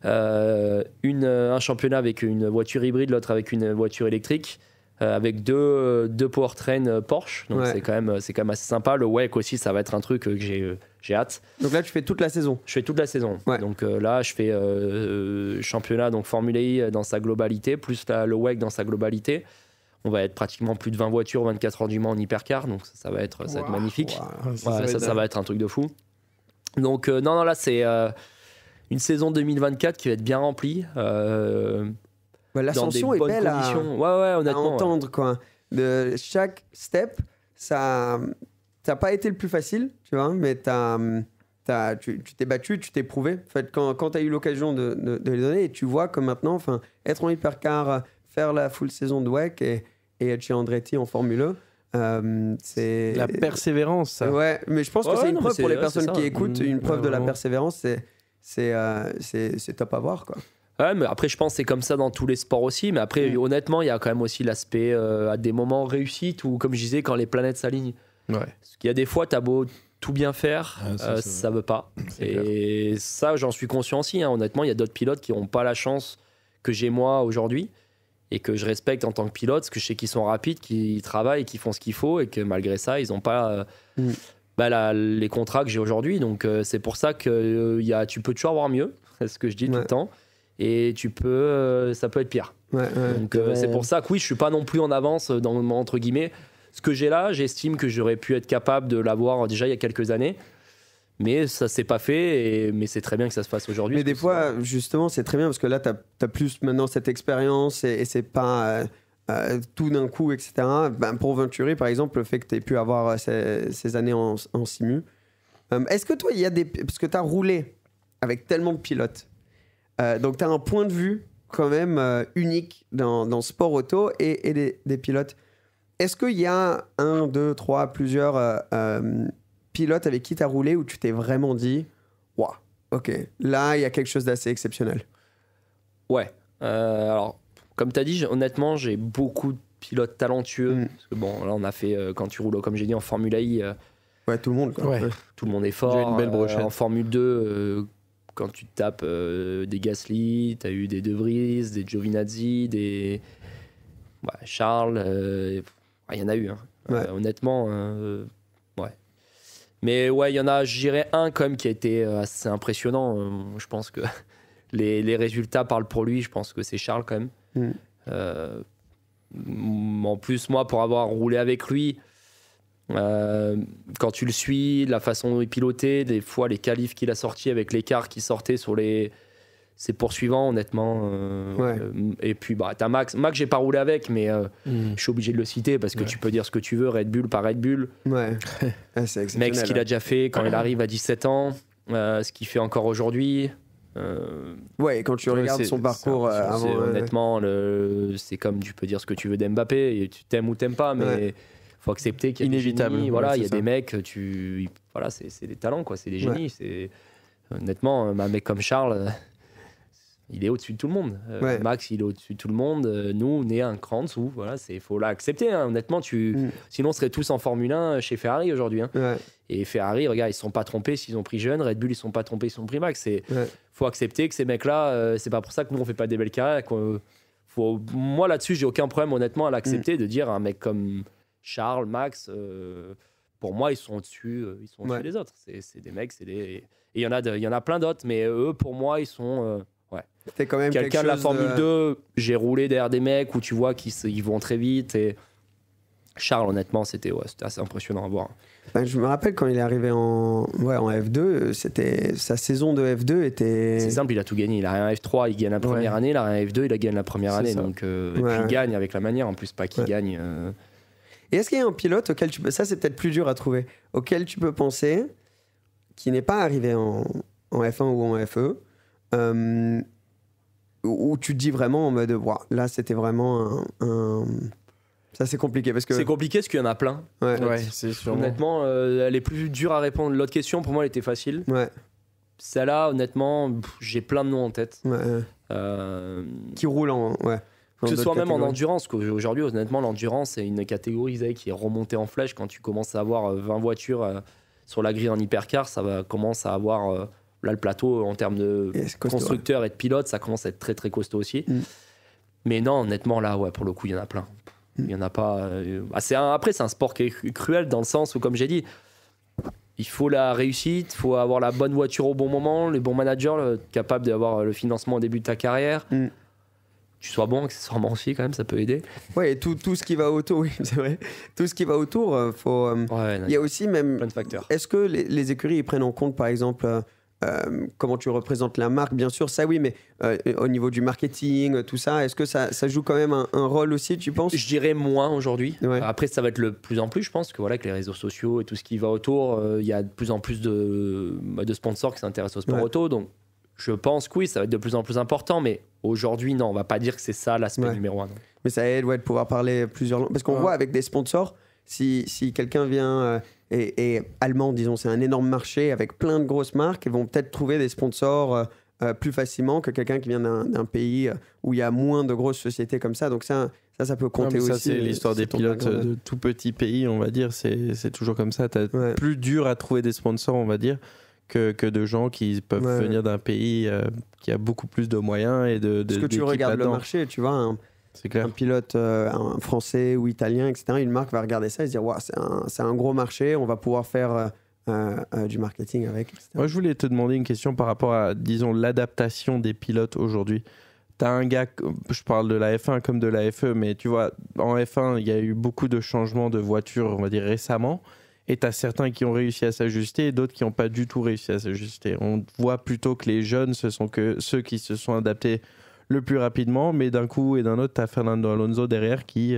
Un championnat avec une voiture hybride, l'autre avec une voiture électrique, avec deux powertrains Porsche. Donc c'est quand même assez sympa. Le WEC aussi, ça va être un truc que j'ai hâte. Donc là, tu fais toute la saison. Je fais toute la saison. Donc là, je fais championnat, donc Formula I dans sa globalité, plus le WEC dans sa globalité. On va être pratiquement plus de 20 voitures, 24 heures du Mans en hypercar, donc ça va être magnifique. Ça va être un truc de fou. Donc non, là c'est une saison 2024 qui va être bien remplie. L'ascension est belle à entendre. Quoi. De chaque step, ça n'a pas été le plus facile, tu vois, mais tu t'es battu, tu t'es prouvé. En fait, quand tu as eu l'occasion de les donner, et tu vois que maintenant, être en hypercar, faire la full saison de WEC et être chez Andretti en Formule 1, c'est... La persévérance, ça. Ouais, mais je pense que c'est une preuve pour les personnes qui écoutent, une preuve de la persévérance, c'est top à voir, quoi. Ouais, mais après, je pense que c'est comme ça dans tous les sports aussi. Mais après, honnêtement, il y a quand même aussi l'aspect à des moments réussite ou, comme je disais, quand les planètes s'alignent. Ouais. Parce qu'il y a des fois, t'as beau tout bien faire, ça veut pas. Et ça, j'en suis conscient aussi. Honnêtement, il y a d'autres pilotes qui n'ont pas la chance que j'ai moi aujourd'hui et que je respecte en tant que pilote, parce que je sais qu'ils sont rapides, qu'ils travaillent, qu'ils font ce qu'il faut et que malgré ça, ils n'ont pas les contrats que j'ai aujourd'hui. Donc, c'est pour ça que tu peux toujours avoir mieux, c'est ce que je dis tout le temps. Et ça peut être pire. Donc c'est pour ça que oui, je suis pas non plus en avance entre guillemets. Ce que j'ai là, j'estime que j'aurais pu être capable de l'avoir déjà il y a quelques années. Mais ça s'est pas fait, mais c'est très bien que ça se fasse aujourd'hui. Mais des fois, justement, c'est très bien parce que là, tu as plus maintenant cette expérience et c'est pas tout d'un coup, etc. Ben, pour Venturi, par exemple, le fait que tu aies pu avoir ces années en simu. Est-ce que toi, il y a des. Parce que tu as roulé avec tellement de pilotes. Donc, tu as un point de vue quand même unique dans le sport auto et des pilotes. Est-ce qu'il y a 1, 2, 3, plusieurs pilotes avec qui tu as roulé où tu t'es vraiment dit waouh, ok, là, il y a quelque chose d'assez exceptionnel? Ouais. Alors, comme tu as dit, honnêtement, j'ai beaucoup de pilotes talentueux. Parce que bon, là, on a fait, quand tu roules, comme j'ai dit, en Formule I, ouais, tout le monde. Quoi. Ouais. tout le monde est fort. J'ai une belle brochette. En Formule 2, quand tu te tapes des Gasly, tu as eu des De Vries, des Giovinazzi, des Charles. Il y en a eu. Hein. Ouais. Honnêtement, ouais. Mais ouais, il y en a, je dirais un quand même qui a été assez impressionnant. Je pense que les résultats parlent pour lui. Je pense que c'est Charles quand même. En plus, moi, pour avoir roulé avec lui, quand tu le suis, la façon dont il pilotait, des fois les qualifs qu'il a sortis avec l'écart qui sortait sur ses poursuivants, honnêtement. Ouais. Et puis, t'as Max. Max, j'ai pas roulé avec, mais je suis obligé de le citer parce que tu peux dire ce que tu veux, Red Bull, pas Red Bull. Ouais. Ah, c'est exceptionnel. Mec, ce qu'il a déjà fait quand il arrive à 17 ans, ce qu'il fait encore aujourd'hui. Ouais, et quand tu regardes son parcours avant. Honnêtement, c'est comme tu peux dire ce que tu veux d'Mbappé, et tu t'aimes ou t'aimes pas, mais faut accepter qu'il y a inévitable. des génies. Voilà, il y a ça. des mecs, voilà, c'est des talents, quoi, c'est des génies. Honnêtement, un mec comme Charles, il est au-dessus de tout le monde. Max, il est au-dessus de tout le monde. Nous, on est un cran en dessous. Voilà, faut l'accepter. Hein. Honnêtement, sinon, on serait tous en Formule 1 chez Ferrari aujourd'hui. Hein. Ouais. Et Ferrari, regarde, ils ne sont pas trompés s'ils ont pris jeune. Red Bull, ils ne sont pas trompés s'ils ont pris Max. Faut accepter que ces mecs-là, c'est pas pour ça que nous, on fait pas des belles carrières. Moi, là-dessus, j'ai aucun problème, honnêtement, à l'accepter, de dire un mec comme Charles, Max, pour moi, ils sont au-dessus des autres. C'est des mecs, et il y en a plein d'autres, mais eux, pour moi, ils sont. C'était quand même Quelqu'un de la Formule 2, j'ai roulé derrière des mecs où tu vois qu'ils vont très vite. Et Charles, honnêtement, c'était assez impressionnant à voir. Ben, je me rappelle quand il est arrivé en F2, sa saison de F2 était. C'est simple, il a tout gagné. Il a rien F3, il gagne la première année. Il a rien F2, il a gagné la première année. Donc, et puis il gagne avec la manière, en plus, pas qu'il gagne. Et est-ce qu'il y a un pilote auquel ça c'est peut-être plus dur à trouver, auquel tu peux penser, qui n'est pas arrivé en F1 ou en FE, où tu te dis vraiment en mode, wow, là c'était vraiment un... Ça c'est compliqué parce que... C'est compliqué parce qu'il y en a plein. Ouais, c'est sûr. Honnêtement, elle est plus dure à répondre. L'autre question, pour moi, elle était facile. Ouais. Celle-là, honnêtement, j'ai plein de noms en tête. Qui roulent en... Ouais. Que ce soit même en endurance. Aujourd'hui, honnêtement, l'endurance, c'est une catégorie qui est remontée en flèche. Quand tu commences à avoir 20 voitures sur la grille en hypercar, ça commence à avoir... Là, le plateau, en termes de constructeurs et de pilotes, ça commence à être très, très costaud aussi. Mais non, honnêtement, là, pour le coup, il y en a plein. Il n'y en a pas... Après, c'est un sport qui est cruel dans le sens où, comme j'ai dit, il faut la réussite, il faut avoir la bonne voiture au bon moment, les bons managers capables d'avoir le financement au début de ta carrière. Tu sois bon accessoirement aussi, quand même, ça peut aider. Ouais, et tout ce qui va autour, oui, c'est vrai. Tout ce qui va autour, faut... il y a aussi même... Plein de facteurs. Est-ce que les écuries, ils prennent en compte, par exemple... comment tu représentes la marque, bien sûr, ça oui, mais au niveau du marketing, tout ça, est-ce que ça joue quand même un rôle aussi, tu penses? Je dirais moins aujourd'hui. Ouais. Après, ça va être le plus en plus, je pense que avec les réseaux sociaux et tout ce qui va autour, il y a de plus en plus de sponsors qui s'intéressent au sport auto. Donc, je pense que oui, ça va être de plus en plus important, mais aujourd'hui, non, on va pas dire que c'est ça l'aspect numéro 1. Non. Mais ça aide de pouvoir parler plusieurs langues. Parce qu'on voit avec des sponsors, si quelqu'un vient... Et allemand, disons, c'est un énorme marché avec plein de grosses marques. Ils vont peut-être trouver des sponsors plus facilement que quelqu'un qui vient d'un pays où il y a moins de grosses sociétés comme ça. Donc ça peut compter aussi. Ça, c'est l'histoire des pilotes de tout petits pays, on va dire. C'est toujours comme ça. T'as plus dur à trouver des sponsors, on va dire, que de gens qui peuvent venir d'un pays qui a beaucoup plus de moyens et de Parce que tu regardes le marché, tu vois... C'est clair. Un pilote un français ou italien, etc., une marque va regarder ça et se dire wow, c'est un gros marché, on va pouvoir faire du marketing avec, etc. Moi, je voulais te demander une question par rapport à, disons, l'adaptation des pilotes aujourd'hui. Tu as un gars, je parle de la F1 comme de la FE, mais tu vois, en F1, il y a eu beaucoup de changements de voitures, on va dire, récemment. Et tu as certains qui ont réussi à s'ajuster et d'autres qui n'ont pas du tout réussi à s'ajuster. On voit plutôt que les jeunes, ce sont que ceux qui se sont adaptés le plus rapidement, mais d'un coup et d'un autre, tu as Fernando Alonso derrière qui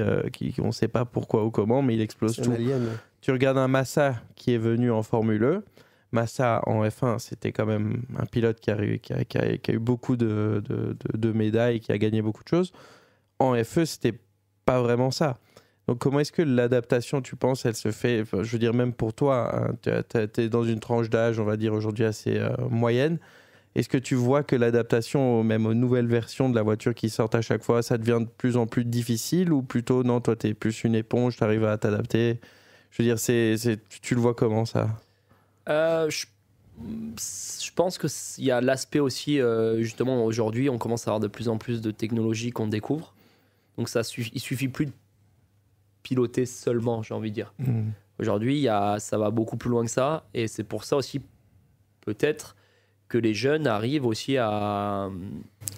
on ne sait pas pourquoi ou comment, mais il explose tout. Tu regardes un Massa qui est venu en Formule E. Massa en F1, c'était quand même un pilote qui a eu beaucoup de médailles, qui a gagné beaucoup de choses. En FE, c'était pas vraiment ça. Donc comment est-ce que l'adaptation, tu penses, elle se fait, enfin, je veux dire même pour toi, hein, tu es dans une tranche d'âge, on va dire aujourd'hui assez moyenne. Est-ce que tu vois que l'adaptation, même aux nouvelles versions de la voiture qui sortent à chaque fois, ça devient de plus en plus difficile ou plutôt non, toi tu es plus une éponge, tu arrives à t'adapter? Je veux dire, tu le vois comment ça? Je pense qu'il y a l'aspect aussi, justement aujourd'hui on commence à avoir de plus en plus de technologies qu'on découvre. Donc il suffit plus de piloter seulement, j'ai envie de dire. Aujourd'hui ça va beaucoup plus loin que ça et c'est pour ça aussi peut-être que les jeunes arrivent aussi à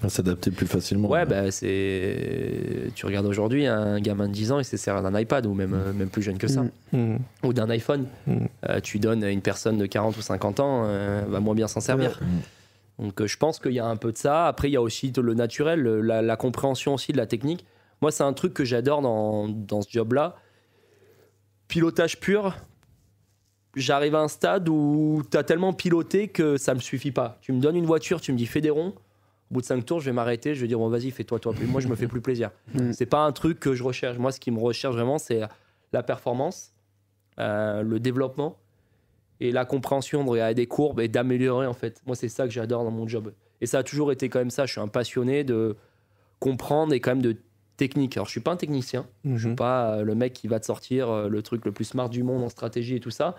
s'adapter plus facilement. Ouais, bah, tu regardes aujourd'hui, un gamin de 10 ans, il s'est servi d'un iPad, ou même plus jeune que ça, ou d'un iPhone. Tu donnes à une personne de 40 ou 50 ans, va moins bien s'en servir. Donc je pense qu'il y a un peu de ça. Après, il y a aussi le naturel, la compréhension aussi de la technique. Moi, c'est un truc que j'adore dans ce job-là. Pilotage pur. J'arrive à un stade où tu as tellement piloté que ça me suffit pas. Tu me donnes une voiture, tu me dis fais des ronds. Au bout de 5 tours, je vais m'arrêter. Je vais dire bon, vas-y, fais-toi. Moi, je me fais plus plaisir. C'est pas un truc que je recherche. Moi, ce qui me recherche vraiment, c'est la performance, le développement et la compréhension de regarder des courbes et d'améliorer en fait. Moi, c'est ça que j'adore dans mon job. Et ça a toujours été quand même ça. Je suis un passionné de comprendre et quand même de technique. Alors, je suis pas un technicien. Je suis pas le mec qui va te sortir le truc le plus smart du monde en stratégie et tout ça.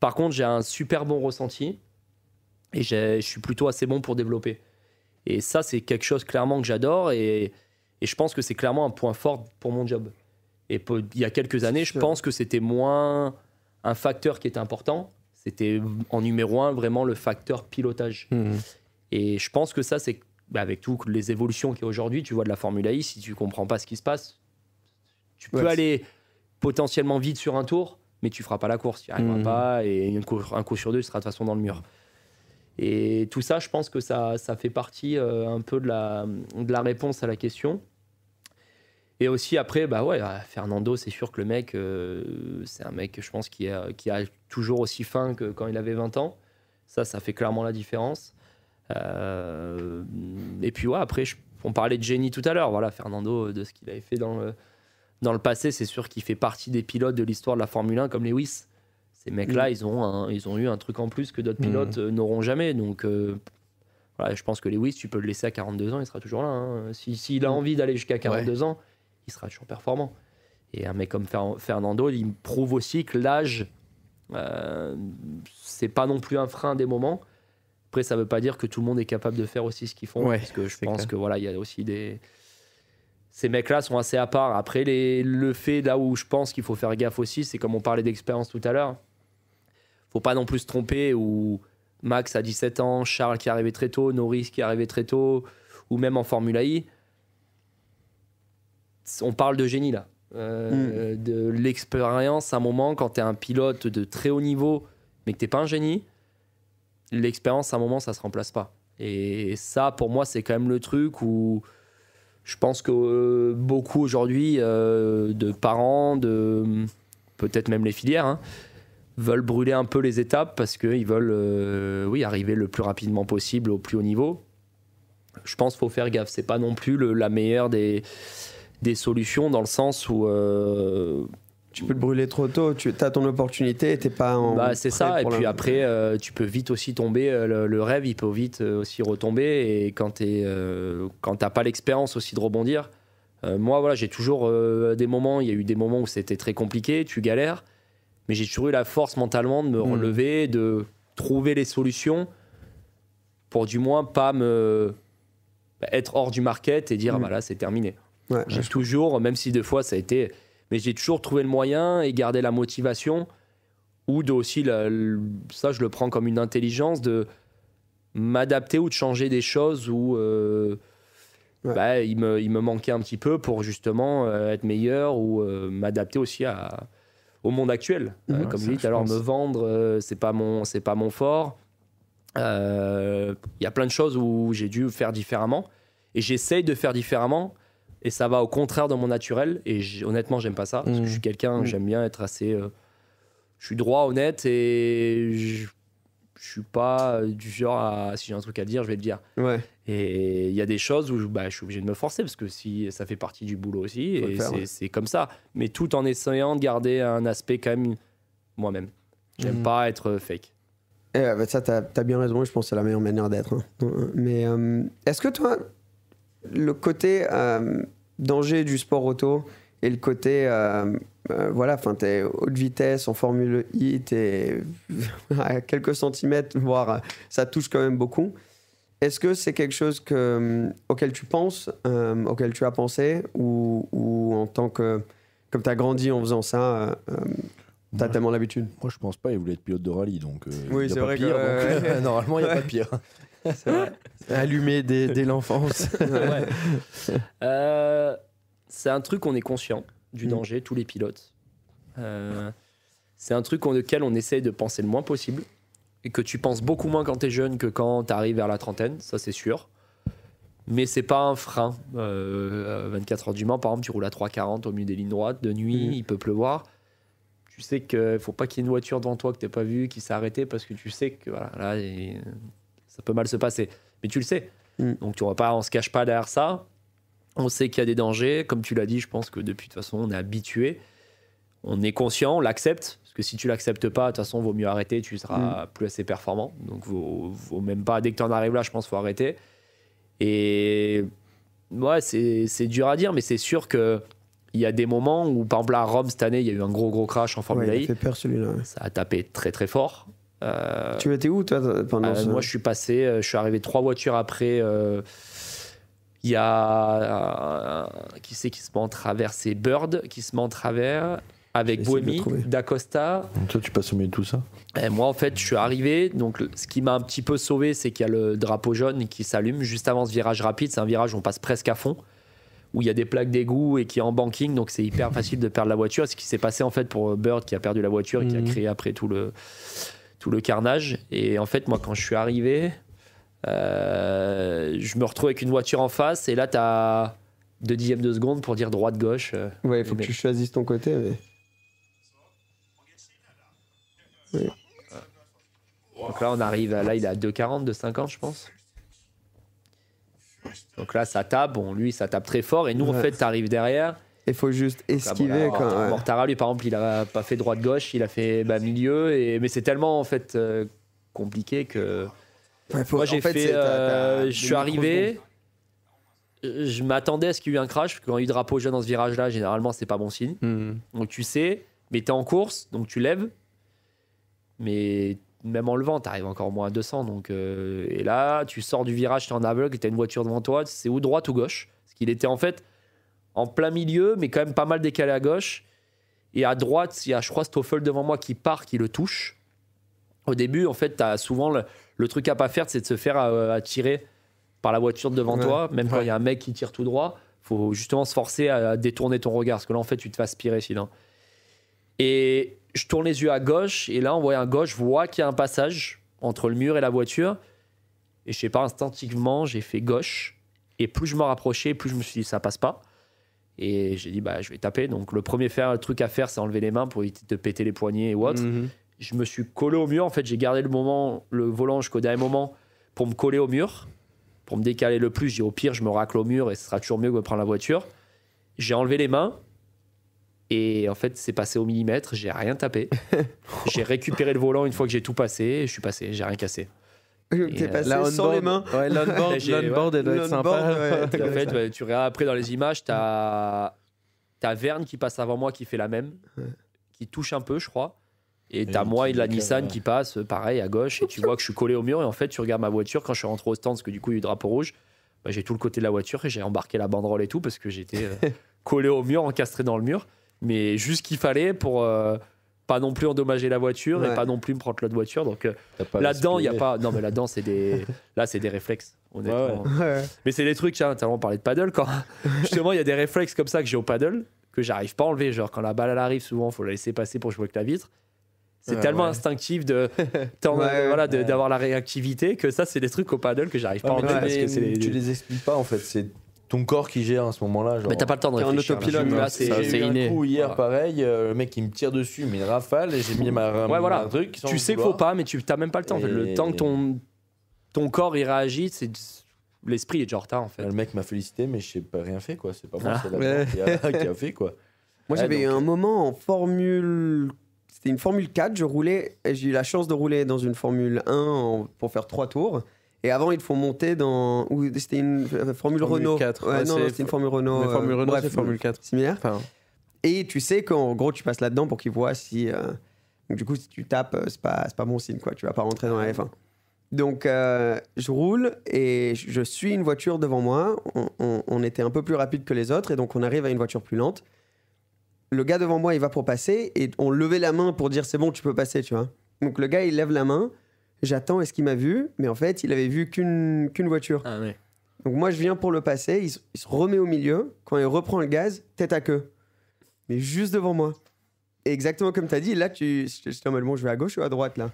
Par contre, j'ai un super bon ressenti et je suis plutôt assez bon pour développer. Et ça, c'est quelque chose clairement que j'adore et je pense que c'est clairement un point fort pour mon job. Et il y a quelques années, je pense que c'était moins un facteur qui était important. C'était en numéro 1 vraiment le facteur pilotage. Et je pense que ça, c'est avec toutes les évolutions qu'il y a aujourd'hui, tu vois de la Formule I, si tu comprends pas ce qui se passe, tu peux aller potentiellement vite sur un tour, mais tu feras pas la course, tu n'y arriveras pas, et un coup sur deux, tu seras de toute façon dans le mur. Et tout ça, je pense que ça fait partie un peu de la réponse à la question. Et aussi après, Fernando, c'est sûr que le mec, c'est un mec, je pense, qui a toujours aussi faim que quand il avait 20 ans. Ça fait clairement la différence. Et puis après, on parlait de génie tout à l'heure. Voilà, Fernando, de ce qu'il avait fait dans le passé, c'est sûr qu'il fait partie des pilotes de l'histoire de la Formule 1 comme Lewis. Ces mecs-là, ils ont eu un truc en plus que d'autres pilotes n'auront jamais. Donc, je pense que Lewis, tu peux le laisser à 42 ans, il sera toujours là. Hein. S'il a envie d'aller jusqu'à 42 ans, il sera toujours performant. Et un mec comme Fernando, il me prouve aussi que l'âge, c'est pas non plus un frein à des moments. Après, ça veut pas dire que tout le monde est capable de faire aussi ce qu'ils font. Parce que je pense que il y a aussi ces mecs-là sont assez à part. Après, le fait là où je pense qu'il faut faire gaffe aussi, c'est comme on parlait d'expérience tout à l'heure. Faut pas non plus se tromper où Max a 17 ans, Charles qui est arrivé très tôt, Norris qui est arrivé très tôt, ou même en Formule I. On parle de génie là. De l'expérience à un moment quand tu es un pilote de très haut niveau, mais que tu n'es pas un génie, l'expérience à un moment ça se remplace pas. Et ça, pour moi, c'est quand même le truc où je pense que beaucoup aujourd'hui de parents, peut-être même les filières, veulent brûler un peu les étapes parce qu'ils veulent arriver le plus rapidement possible au plus haut niveau. Je pense qu'il faut faire gaffe. C'est pas non plus la meilleure des solutions dans le sens où... tu peux le brûler trop tôt, tu as ton opportunité et t'es pas en... c'est ça, et puis après, tu peux vite aussi tomber, le rêve, il peut vite aussi retomber, et quand t'as pas l'expérience aussi de rebondir, moi, j'ai toujours des moments, il y a eu des moments où c'était très compliqué, tu galères, mais j'ai toujours eu la force mentalement de me relever, de trouver les solutions pour du moins pas être hors du market et dire là c'est terminé. J'ai toujours, même si des fois ça a été, mais j'ai toujours trouvé le moyen et gardé la motivation, ou de aussi ça je le prends comme une intelligence de m'adapter ou de changer des choses où il me manquait un petit peu pour justement être meilleur, ou m'adapter aussi au monde actuel. Comme je dis tout à l'heure, me vendre, c'est pas mon fort. Il y a plein de choses où j'ai dû faire différemment et j'essaye de faire différemment et ça va au contraire de mon naturel et honnêtement j'aime pas ça parce que je suis quelqu'un, j'aime bien être assez je suis droit, honnête et je suis pas du genre à si j'ai un truc à dire je vais le dire. Ouais. Et il y a des choses où je suis obligé de me forcer parce que si ça fait partie du boulot aussi et c'est comme ça, mais tout en essayant de garder un aspect quand même moi-même. J'aime pas être fake. Ça, t'as bien raison, je pense que c'est la meilleure manière d'être. Hein. Mais est-ce que toi, le côté danger du sport auto et le côté, voilà, t'es haute vitesse en Formule I, t'es à quelques centimètres, voire ça touche quand même beaucoup. Est-ce que c'est quelque chose auquel tu penses, auquel tu as pensé, ou en tant que, comme tu as grandi en faisant ça, t'as tellement l'habitude? Moi, je pense pas. Il voulait être pilote de rallye, donc oui, c'est vrai pire. Que... Donc, normalement, il n'y a pas de pire. C'est vrai. Allumé dès l'enfance. C'est un truc, on est conscient du danger, tous les pilotes. C'est un truc auquel on essaye de penser le moins possible. Et que tu penses beaucoup moins quand tu es jeune que quand tu arrives vers la trentaine, ça c'est sûr. Mais c'est pas un frein. 24 heures du Mans, par exemple, tu roules à 3,40 au milieu des lignes droites, de nuit, il peut pleuvoir. Tu sais qu'il faut pas qu'il y ait une voiture devant toi que tu n'as pas vue, qui s'est arrêtée parce que tu sais que voilà, là, ça peut mal se passer. Mais tu le sais. Donc on se cache pas derrière ça. On sait qu'il y a des dangers. Comme tu l'as dit, je pense que depuis, de toute façon, on est habitué. On est conscient, on l'accepte. Parce que si tu l'acceptes pas, de toute façon, vaut mieux arrêter. Tu seras plus assez performant. Donc, vaut même pas. Dès que tu en arrives là, je pense qu'il faut arrêter. Et ouais, c'est dur à dire, mais c'est sûr qu'il y a des moments où, par exemple, à Rome, cette année, il y a eu un gros crash en Formule I. Il a fait peur celui-là. Ouais. Ça a tapé très fort. Tu étais où, toi, pendant Moi, je suis arrivé 3 voitures après. Il y a qui c'est qui se met en travers? C'est Bird qui se met en travers avec Buemi, D'Acosta. Donc toi, tu passes au milieu de tout ça? Et moi, en fait, je suis arrivé. Donc, ce qui m'a un petit peu sauvé, c'est qu'il y a le drapeau jaune qui s'allume juste avant ce virage rapide. C'est un virage où on passe presque à fond, où il y a des plaques d'égout et qui est en banking. Donc, c'est hyper facile de perdre la voiture. Ce qui s'est passé, en fait, pour Bird qui a perdu la voiture et qui a créé après tout le carnage. Et en fait, moi, quand je suis arrivé, je me retrouve avec une voiture en face et là tu as 2 dixièmes de seconde pour dire droite-gauche. Ouais, il faut que tu choisisses ton côté. Mais... Oui. Donc là on arrive, là il est à 2,40, 2,50 je pense. Donc là ça tape, bon lui ça tape très fort et nous en fait t'arrives derrière. Il faut juste esquiver. Mortara lui par exemple il a pas fait droite-gauche, il a fait milieu, mais c'est tellement en fait compliqué que... Moi j'ai je suis arrivé, je m'attendais à ce qu'il y ait eu un crash, parce que quand il y a eu drapeau jaune dans ce virage là, généralement c'est pas bon signe. Donc tu sais, mais t'es en course, donc tu lèves, mais même en levant t'arrives encore moins à 200, donc et là tu sors du virage, t'es en aveugle, t'as une voiture devant toi, c'est ou droite ou gauche, parce qu'il était en fait en plein milieu, mais quand même pas mal décalé à gauche, et à droite il y a je crois Stoffel devant moi qui part, qui le touche. Au début en fait t'as souvent le truc à pas faire, c'est de se faire attirer par la voiture devant toi. Même quand il y a un mec qui tire tout droit, faut justement se forcer à détourner ton regard. Parce que là, en fait, tu te fais aspirer sinon. Et je tourne les yeux à gauche. Et là, en voyant à gauche, je vois qu'il y a un passage entre le mur et la voiture. Et je sais pas, instinctivement, j'ai fait gauche. Et plus je me rapprochais, plus je me suis dit, ça passe pas. Et j'ai dit, je vais taper. Donc, le premier truc à faire, c'est enlever les mains pour éviter de péter les poignets ou autre. Je me suis collé au mur. En fait, j'ai gardé le volant jusqu'au dernier moment pour me coller au mur, pour me décaler le plus. J'ai dit, au pire, je me racle au mur et ce sera toujours mieux que de prendre la voiture. J'ai enlevé les mains et en fait, c'est passé au millimètre. J'ai rien tapé. J'ai récupéré le volant une fois que j'ai tout passé et je suis passé. J'ai rien cassé. T'es passé sans les mains. Ouais, l'onboard, elle doit être sympa. En fait, tu regardes après dans les images, t'as Verne qui passe avant moi qui fait la même, qui touche un peu, je crois. Et t'as moi et la Nissan qui passe pareil à gauche et tu vois que je suis collé au mur et en fait tu regardes ma voiture quand je suis rentré au stand parce que du coup il y a eu le drapeau rouge, j'ai tout le côté de la voiture et j'ai embarqué la banderole et tout parce que j'étais collé au mur, encastré dans le mur, mais juste ce qu'il fallait pour pas non plus endommager la voiture et pas non plus me prendre l'autre voiture. Donc là-dedans il y a pas, non mais là-dedans c'est des réflexes honnêtement. Mais c'est des trucs, tiens, t'as vraiment parlé de paddle quand justement il y a des réflexes comme ça que j'ai au paddle que j'arrive pas à enlever. Genre, quand la balle elle arrive, souvent, il faut la laisser passer pour jouer avec la vitre. C'est tellement instinctif d'avoir la réactivité que ça, c'est des trucs au paddle que j'arrive pas à enlever. Parce que tu les expliques pas en fait, c'est ton corps qui gère à ce moment-là. Genre. Mais t'as pas le temps de réfléchir. J'ai eu un coup hier, pareil, le mec qui me tire dessus, mais une rafale, et j'ai mis un truc. Tu sais qu'il faut pas, mais tu t'as même pas le temps. En fait. Le temps que ton corps il réagit, l'esprit est déjà en retard en fait. Le mec m'a félicité, mais je sais pas rien fait quoi. C'est pas moi, c'est la qui a fait quoi. Moi j'avais eu un moment en Formule. C'était une Formule 4, je roulais, et j'ai eu la chance de rouler dans une Formule 1 pour faire 3 tours. Et avant, ils te font monter dans. C'était une Formule Renault. 4. Ouais, non, c'était une Formule Renault. Formule Renault, c'est Formule 4. Similaire. Enfin, et tu sais qu'en gros, tu passes là-dedans pour qu'ils voient si. Donc, du coup, si tu tapes, c'est pas bon signe, quoi. Tu vas pas rentrer dans la F1. Donc, je roule et je suis une voiture devant moi. On était un peu plus rapide que les autres et donc on arrive à une voiture plus lente. Le gars devant moi, il va pour passer et on levait la main pour dire c'est bon, tu peux passer, tu vois. Donc, le gars, il lève la main. J'attends, est-ce qu'il m'a vu? Mais en fait, il avait vu qu'une voiture. Ah, ouais. Donc moi, je viens pour le passer. Il se remet au milieu. Quand il reprend le gaz, tête à queue. Mais juste devant moi. Et exactement comme tu as dit, là, j'étais en mode, bon, je vais à gauche ou à droite, là.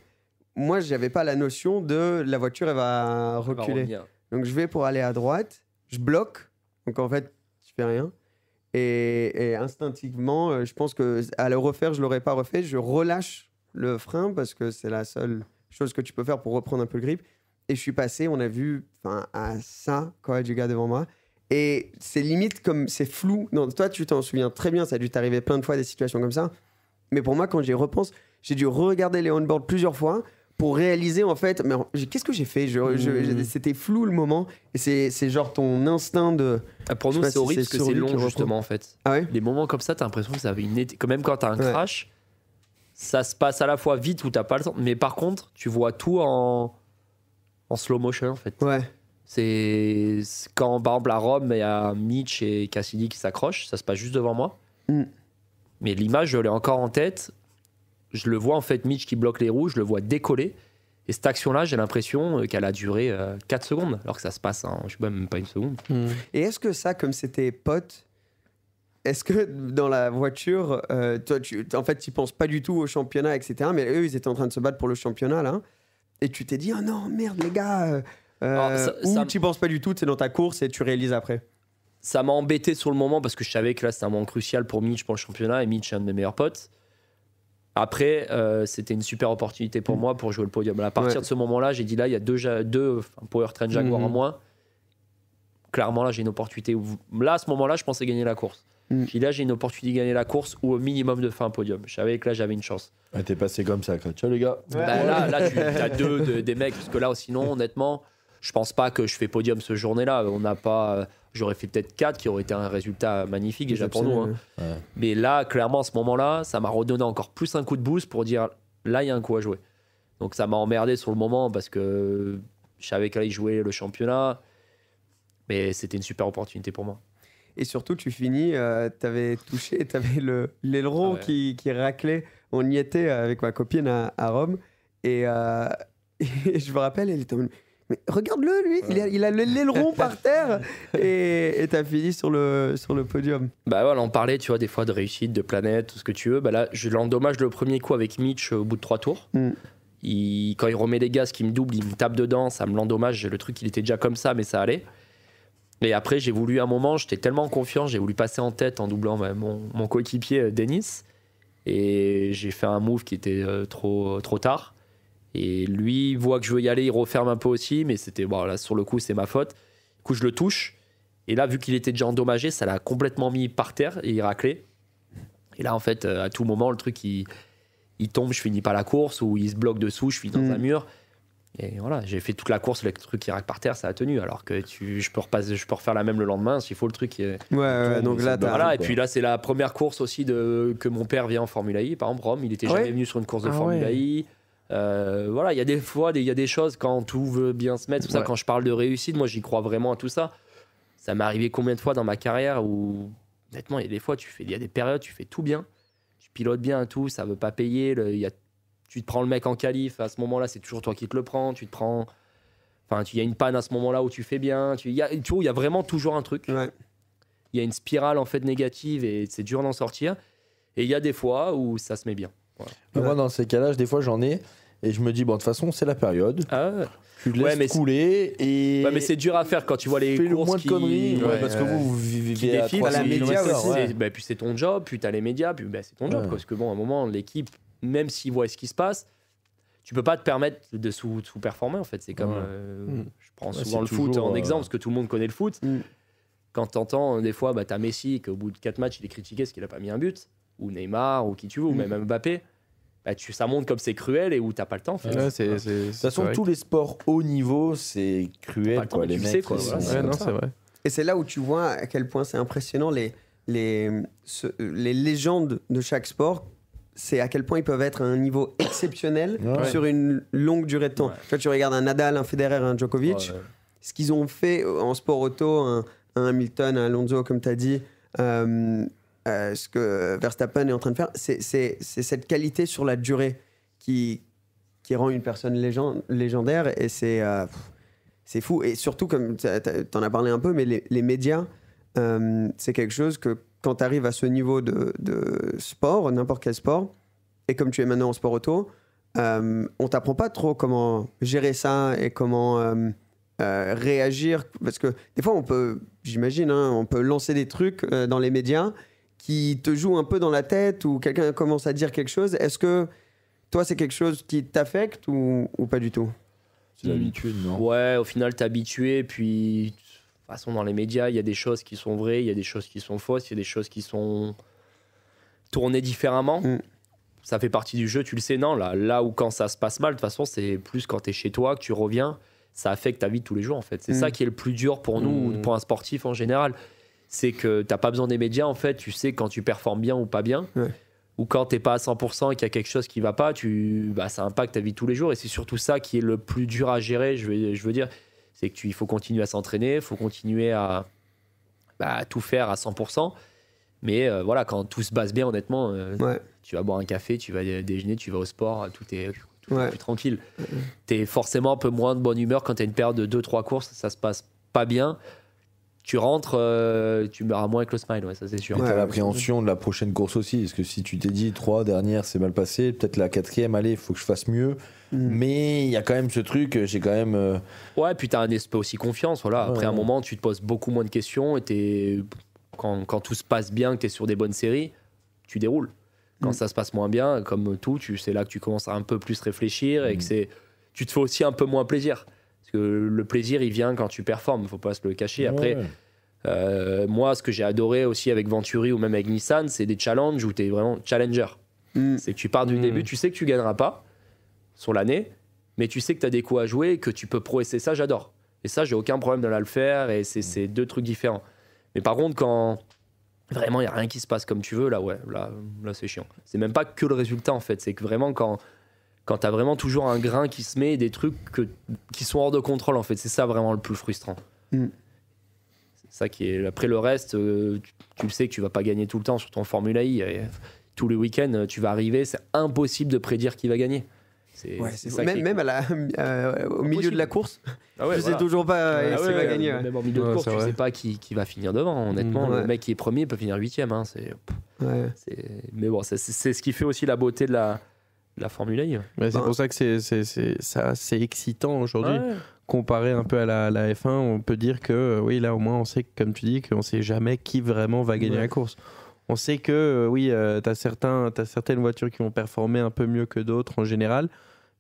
Moi, je n'avais pas la notion de la voiture, elle va reculer. Donc je vais pour aller à droite. Je bloque. Donc en fait, je fais rien. Et instinctivement, je pense qu'à le refaire, je ne l'aurais pas refait. Je relâche le frein parce que c'est la seule chose que tu peux faire pour reprendre un peu le grip. Et je suis passé, on a vu à ça, quoi, du gars devant moi. Et c'est limite comme, c'est flou. Non, toi, tu t'en souviens très bien, ça a dû t'arriver plein de fois des situations comme ça. Mais pour moi, quand j'y repense, j'ai dû regarder les on-board plusieurs fois pour réaliser, en fait, mais qu'est-ce que j'ai fait? C'était flou le moment. Et c'est genre ton instinct de... Pour nous, c'est horrible parce que c'est long, justement, en fait. Ah ouais? Les moments comme ça, t'as l'impression que ça avait quand même quand t'as un crash, ça se passe à la fois vite ou t'as pas le temps. Mais par contre, tu vois tout en slow motion, en fait. Ouais. C'est quand, par exemple, à Rome, il y a Mitch et Cassidy qui s'accrochent, ça se passe juste devant moi. Mais l'image, je l'ai encore en tête. Je le vois, en fait, Mitch qui bloque les roues, je le vois décoller. Et cette action-là, j'ai l'impression qu'elle a duré 4 secondes, alors que ça se passe en, je sais même pas une seconde. Et est-ce que ça, comme c'était pote, est-ce que dans la voiture, toi, en fait, tu penses pas du tout au championnat, etc. Mais eux, ils étaient en train de se battre pour le championnat, là. Et tu t'es dit, oh non, merde, les gars. Ou tu penses pas du tout, tu es dans ta course et tu réalises après. Ça m'a embêté sur le moment parce que je savais que là, c'était un moment crucial pour Mitch, pour le championnat. Et Mitch est un de mes meilleurs potes. Après, c'était une super opportunité pour moi pour jouer le podium. À partir de ce moment-là, j'ai dit là, il y a deux powertrain Jaguar en moins. Clairement, là, j'ai une opportunité. Là, à ce moment-là, je pensais gagner la course. J'ai dit là, j'ai une opportunité de gagner la course ou au minimum de faire un podium. Je savais que là, j'avais une chance. Ouais, t'es passé comme ça, quoi. Ciao les gars. Là, tu as des mecs, parce que là, sinon, honnêtement, je pense pas que je fais podium ce journée-là. On n'a pas. J'aurais fait peut-être 4 qui aurait été un résultat magnifique déjà pour nous. Hein. Ouais. Mais là, clairement, à ce moment-là, ça m'a redonné encore plus un coup de boost pour dire là, il y a un coup à jouer. Donc ça m'a emmerdé sur le moment parce que je savais qu'elle jouait le championnat. Mais c'était une super opportunité pour moi. Et surtout, tu finis, t'avais touché, t'avais l'aileron qui raclait. On y était avec ma copine à Rome. Et je me rappelle, elle était... Mais regarde-le, lui, il a l'aileron par terre. Et t'as fini sur le podium. Bah voilà, on parlait, tu vois, des fois de réussite, de planète, tout ce que tu veux. Bah là, je l'endommage le premier coup avec Mitch au bout de 3 tours. Quand il remet les gaz, qu'il me double, il me tape dedans, ça me l'endommage. Le truc, il était déjà comme ça, mais ça allait. Et après, j'ai voulu, un moment, j'étais tellement confiant, j'ai voulu passer en tête en doublant mon coéquipier Dennis. Et j'ai fait un move qui était trop tard. Et lui, il voit que je veux y aller, il referme un peu aussi, mais c'était, bon, là, sur le coup, c'est ma faute. Du coup, je le touche. Et là, vu qu'il était déjà endommagé, ça l'a complètement mis par terre et il raclait. Et là, en fait, à tout moment, le truc, il tombe, je finis pas la course, ou il se bloque dessous, je finis dans un mur. Et voilà, j'ai fait toute la course, le truc qui racle par terre, ça a tenu. Alors que je peux refaire la même le lendemain s'il faut le truc. Donc là, voilà, et puis là, c'est la première course aussi que mon père vient en Formule I. Par exemple, Rome, il était jamais venu sur une course de Formule I. Voilà, il y a des fois, il y a des choses quand tout veut bien se mettre. C'est pour ça, quand je parle de réussite, moi, j'y crois vraiment à tout ça. Ça m'est arrivé combien de fois dans ma carrière où, honnêtement, il y a des fois, il y a des périodes, tu fais tout bien, tu pilotes bien tout, ça veut pas payer. Tu te prends le mec en qualif, à ce moment-là, c'est toujours toi qui te le prends. Tu te prends. Enfin, il y a une panne à ce moment-là où tu fais bien. Il y a vraiment toujours un truc. il y a une spirale en fait négative et c'est dur d'en sortir. Et il y a des fois où ça se met bien. Voilà. Moi, dans ces cas-là, des fois, j'en ai. Et je me dis, bon, de toute façon, c'est la période. Ah, Tu laisses mais couler. Et ouais, mais c'est dur à faire quand tu vois les fais le courses moins de conneries. Parce que vous qui vivez à défilent. 300 la média kilomètres, aussi. ouais. Puis c'est ton job, puis t'as les médias, puis c'est ton job. Ouais. Quoi. Parce que bon, à un moment, l'équipe, même s'ils voient ce qui se passe, tu peux pas te permettre de sous-performer en fait. C'est comme. Je prends Ouais, souvent le c'est foot toujours, en exemple, parce que tout le monde connaît le foot. Mm. Quand t'entends des fois, t'as Messi, qu'au bout de 4 matchs, il est critiqué parce qu'il a pas mis un but, ou Neymar, ou qui tu veux, ou même Mbappé. Ça montre comme c'est cruel et où t'as pas le temps. En fait. Ouais, De toute façon, tous les sports haut niveau, c'est Pas cruel. le temps, Quoi. mais Les tu mecs, sais, quoi, ils voilà, sont- c'est non, comme ça. c'est vrai. Et c'est là où tu vois à quel point c'est impressionnant les légendes de chaque sport. C'est à quel point ils peuvent être à un niveau exceptionnel Ouais. sur une longue durée de temps. Ouais. Quand tu regardes un Nadal, un Federer, un Djokovic, Ouais. ce qu'ils ont fait en sport auto, un Hamilton, un Alonso, comme tu as dit, ce que Verstappen est en train de faire, c'est cette qualité sur la durée qui rend une personne légendaire et c'est fou. Et surtout, comme tu en as parlé un peu, mais les médias, c'est quelque chose que quand tu arrives à ce niveau de sport, n'importe quel sport, et comme tu es maintenant en sport auto, on t'apprend pas trop comment gérer ça et comment réagir. Parce que des fois, j'imagine, on peut lancer des trucs dans les médias qui te jouent un peu dans la tête ou quelqu'un commence à dire quelque chose. Est-ce que toi, c'est quelque chose qui t'affecte ou pas du tout? C'est l'habitude, non? Ouais, au final, t'es habitué. Puis, de toute façon, dans les médias, il y a des choses qui sont vraies, il y a des choses qui sont fausses, il y a des choses qui sont tournées différemment. Ça fait partie du jeu, tu le sais, non? Là où quand ça se passe mal, de toute façon, c'est plus quand t'es chez toi, que tu reviens, ça affecte ta vie de tous les jours, en fait. C'est ça qui est le plus dur pour nous, ou pour un sportif en général. C'est que t'as pas besoin des médias, en fait. Tu sais quand tu performes bien ou pas bien. Ouais. Ou quand t'es pas à 100% et qu'il y a quelque chose qui va pas, ça impacte ta vie de tous les jours. Et c'est surtout ça qui est le plus dur à gérer, je veux dire. C'est qu'il faut continuer à s'entraîner, il faut continuer à tout faire à 100%. Mais voilà, quand tout se passe bien, honnêtement, tu vas boire un café, tu vas déjeuner, tu vas au sport, tout est plus tranquille. T'es forcément un peu moins de bonne humeur quand t'as une période de 2-3 courses, ça se passe pas bien. Tu rentres, tu meurs à moins avec le smile, ouais, ça c'est sûr. Et t'as l'appréhension de la prochaine course aussi. Parce que si tu t'es dit 3 dernières, c'est mal passé, peut-être la 4e, allez, il faut que je fasse mieux. Mais il y a quand même ce truc, j'ai quand même. Ouais, puis t'as un esprit aussi confiance. Voilà. Après un moment, tu te poses beaucoup moins de questions et quand tout se passe bien, que t'es sur des bonnes séries, tu déroules. Quand ça se passe moins bien, comme tout, c'est là que tu commences à un peu plus réfléchir et que tu te fais aussi un peu moins plaisir. Parce que le plaisir, il vient quand tu performes, il ne faut pas se le cacher. Après, moi, ce que j'ai adoré aussi avec Venturi ou même avec Nissan, c'est des challenges où tu es vraiment challenger. C'est que tu pars du début, tu sais que tu ne gagneras pas sur l'année, mais tu sais que tu as des coups à jouer et que tu peux progresser. Ça, j'adore. Et ça, j'ai aucun problème de le faire et c'est deux trucs différents. Mais par contre, quand vraiment il n'y a rien qui se passe comme tu veux, là c'est chiant. C'est même pas que le résultat en fait, c'est que vraiment quand tu as vraiment toujours un grain qui se met, des trucs qui sont hors de contrôle en fait, c'est ça vraiment le plus frustrant. C'est ça qui est. Après le reste, tu le sais que tu vas pas gagner tout le temps sur ton Formula I. Tous les week-ends, tu vas arriver, c'est impossible de prédire qui va gagner. C'est ça qui est même au milieu de la course, je sais toujours pas qui va gagner. Même en milieu de course, tu sais pas qui va finir devant. Honnêtement, le mec qui est premier peut finir 8ème. Mais bon, c'est ce qui fait aussi la beauté de la Formule 1. Mais c'est pour ça que c'est excitant aujourd'hui. Comparé un peu à la F1, on peut dire que oui, là au moins on sait, comme tu dis, qu'on sait jamais qui vraiment va gagner la course. On sait que t'as certaines voitures qui vont performer un peu mieux que d'autres en général,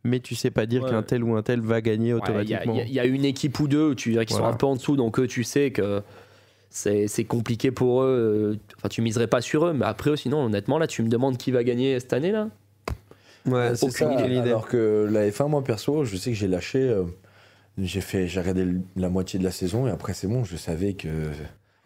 mais tu sais pas dire qu'un tel ou un tel va gagner automatiquement. Il y a une équipe ou deux, tu dirais, qui sont un peu en dessous, donc eux, tu sais que c'est compliqué pour eux. Enfin, tu miserais pas sur eux, mais après, sinon, honnêtement, là, tu me demandes qui va gagner cette année, là. Ouais, c'est aucune ça. idée. Alors que la F1, moi perso, je sais que j'ai lâché. J'ai regardé la moitié de la saison et après c'est bon, je savais que.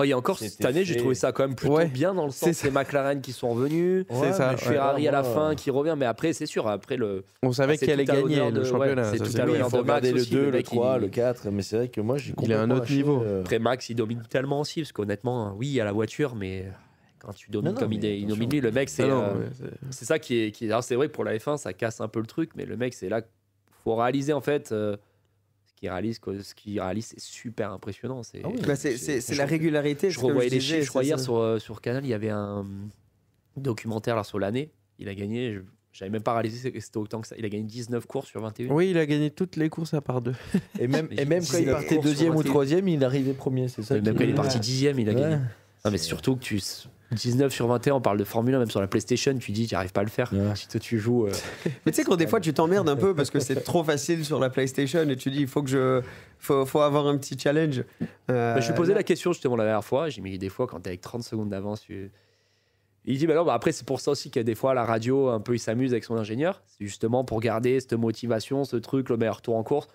Il y a encore cette année, j'ai trouvé ça quand même plutôt bien dans le sens c'est McLaren qui sont revenus, le Ferrari à la fin qui revient, mais après c'est sûr, après on savait qu'il allait gagner le championnat. C'est tout à l'heure de Max le aussi, 2, le 3, le 4, mais c'est vrai que moi j'ai complètement un autre niveau. Après Max il domine tellement aussi, parce qu'honnêtement, oui il y a la voiture, mais quand tu domines comme il domine lui, le mec c'est ça qui est. Alors c'est vrai que pour la F1 ça casse un peu le truc, mais le mec c'est là qu'il faut réaliser en fait. qu'il réalise, c'est super impressionnant. C'est c'est la régularité. Je revoyais les chiffres. Je crois hier sur Canal, il y avait un documentaire là, sur l'année. Il a gagné. J'avais même pas réalisé que c'était autant que ça. Il a gagné 19 courses sur 21. Oui, il a gagné toutes les courses à part 2. Et même quand il partait deuxième ou troisième, il arrivait premier, c'est ça. Même quand il est parti 10e, il a gagné. Non, mais surtout que 19 sur 21, on parle de Formule 1, même sur la PlayStation, tu dis, tu n'arrives pas à le faire. Si toi, tu joues. Mais tu sais, quand des fois, tu t'emmerdes un peu parce que c'est trop facile sur la PlayStation et tu dis, il faut avoir un petit challenge. Je lui posais la question justement la dernière fois. J'ai mis des fois, quand tu es avec 30 secondes d'avance, il dit, non, après, c'est pour ça aussi qu'il y a des fois, la radio, un peu, il s'amuse avec son ingénieur. C'est justement pour garder cette motivation, ce truc, le meilleur tour en course.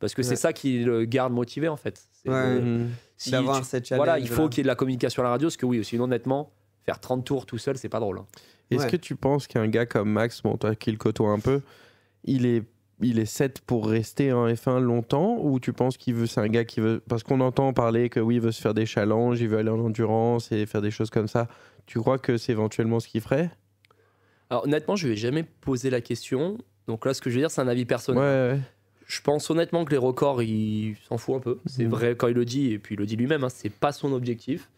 Parce que c'est ça qui le garde motivé, en fait. D'avoir cette challenge. Voilà, il faut qu'il y ait de la communication à la radio, parce que oui, sinon, honnêtement, faire 30 tours tout seul, c'est pas drôle. Est-ce que tu penses qu'un gars comme Max, bon, toi qui le côtoie un peu, il est set pour rester en F1 longtemps, ou tu penses c'est un gars qui veut, parce qu'on entend parler que oui, il veut se faire des challenges, il veut aller en endurance et faire des choses comme ça. Tu crois que c'est éventuellement ce qu'il ferait? Alors honnêtement, je lui ai jamais posé la question. Donc là, ce que je veux dire, c'est un avis personnel. Ouais. Je pense honnêtement que les records, il s'en fout un peu. C'est vrai quand il le dit, et puis il le dit lui-même, hein, c'est pas son objectif.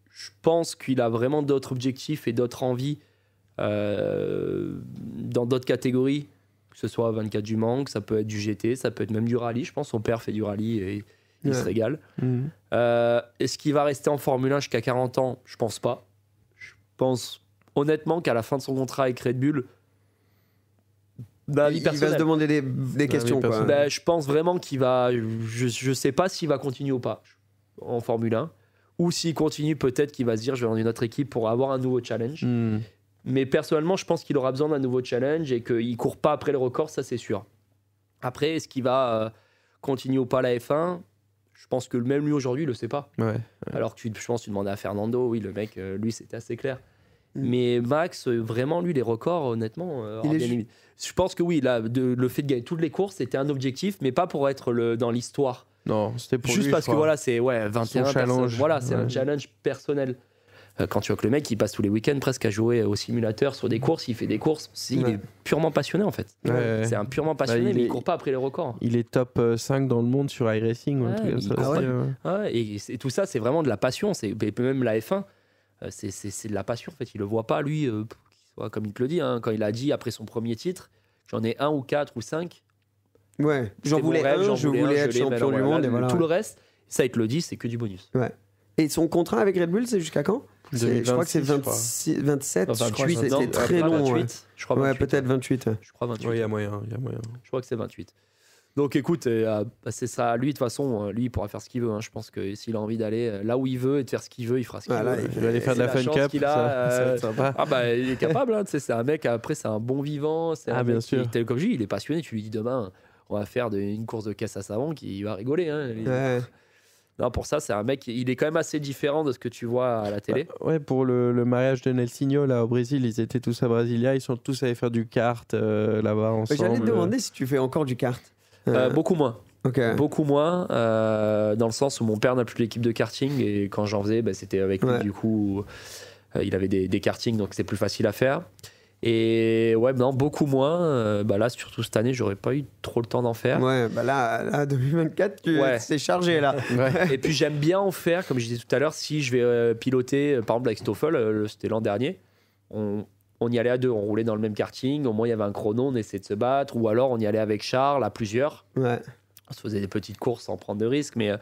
Je pense qu'il a vraiment d'autres objectifs et d'autres envies dans d'autres catégories, que ce soit 24 du Mans, que ça peut être du GT, ça peut être même du rallye. Je pense que son père fait du rallye et il se régale. Est-ce qu'il va rester en Formule 1 jusqu'à 40 ans? Je pense pas. Je pense honnêtement qu'à la fin de son contrat avec Red Bull, il va se demander des questions. Quoi. Je pense vraiment qu'il va. Je sais pas s'il va continuer ou pas en Formule 1. Ou s'il continue, peut-être qu'il va se dire je vais dans une autre équipe pour avoir un nouveau challenge. Mais personnellement, je pense qu'il aura besoin d'un nouveau challenge et qu'il court pas après le record, ça c'est sûr. Après, est-ce qu'il va continuer ou pas la F1? Je pense que même lui aujourd'hui, il le sait pas. Alors que je pense que tu demandais à Fernando, oui, le mec, lui, c'était assez clair. Mais Max, vraiment, lui, les records, honnêtement, je pense que oui, le fait de gagner toutes les courses, c'était un objectif, mais pas pour être dans l'histoire. Non, c'était pour juste lui, parce que voilà, c'est 21 challenge. Voilà, c'est un challenge personnel. Quand tu vois que le mec, il passe tous les week-ends presque à jouer au simulateur sur des courses, il fait des courses, il est purement passionné en fait. C'est un purement passionné, mais il court pas après les records. Il est top 5 dans le monde sur iRacing ou un truc comme ça. Et tout ça, c'est vraiment de la passion. Même la F1, c'est de la passion en fait. Il le voit pas lui, comme il te le dit, hein, quand il a dit après son premier titre, j'en ai 1 ou 4 ou 5. Ouais, j'en voulais être champion du monde et voilà. Tout le reste, ça il te le dit, c'est que du bonus. Ouais. Et son contrat avec Red Bull, c'est jusqu'à quand? Je crois que c'est 27, 28, c'était très long. 28, je crois 28. Peut-être 28. Je crois 28. Il y a moyen. Je crois que c'est 28. Donc écoute, c'est ça à lui, de toute façon, lui il pourra faire ce qu'il veut. Hein. Je pense que s'il a envie d'aller là où il veut et de faire ce qu'il veut, il fera ce qu'il veut. Il va aller faire de la Fun Cup. Ça va être sympa. Il est capable, hein, c'est un mec, après c'est un bon vivant. Bien sûr. Comme je dis, il est passionné, tu lui dis demain, on va faire une course de caisse à savon, il va rigoler. Hein. Non, pour ça, c'est un mec, il est quand même assez différent de ce que tu vois à la télé. Ouais, pour le mariage de Nelsinho là au Brésil, ils étaient tous à Brasilia, ils sont tous allés faire du kart là-bas ensemble. J'allais te demander si tu fais encore du kart. Beaucoup moins. Okay. Beaucoup moins, dans le sens où mon père n'a plus l'équipe de karting et quand j'en faisais, c'était avec lui, du coup, il avait des kartings, donc c'est plus facile à faire. Et beaucoup moins. Là, surtout cette année, j'aurais pas eu trop le temps d'en faire. Ouais, là 2024, c'est chargé là. Et puis j'aime bien en faire, comme je disais tout à l'heure, si je vais piloter, par exemple avec Stoffel, c'était l'an dernier, on y allait à deux, on roulait dans le même karting, au moins il y avait un chrono, on essayait de se battre, ou alors on y allait avec Charles à plusieurs. Ouais. On se faisait des petites courses sans prendre de risques, mais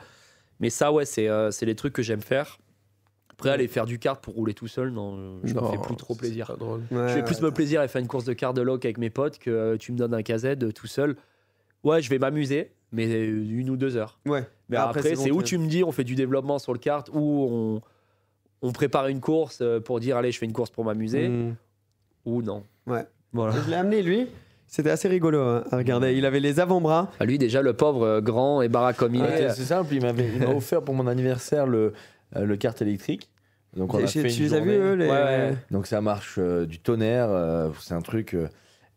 ça, c'est les trucs que j'aime faire. Après, aller faire du kart pour rouler tout seul, non, je me fais plus trop plaisir. Pas drôle. Je vais plus me plaisir à faire une course de kart de loc avec mes potes que tu me donnes un KZ tout seul. Ouais, je vais m'amuser, mais 1 ou 2 heures. Ouais. Mais après c'est où tu me dis, on fait du développement sur le kart, ou on prépare une course pour dire, allez, je fais une course pour m'amuser, ou non. Ouais. Voilà. Je l'ai amené, lui. C'était assez rigolo à regarder. Il avait les avant-bras. Lui, déjà, le pauvre, grand et baraque comme il est. C'est simple, il m'a offert pour mon anniversaire le kart électrique. Donc on a fait tu les as vus, eux, Ouais. Donc ça marche du tonnerre, c'est un truc.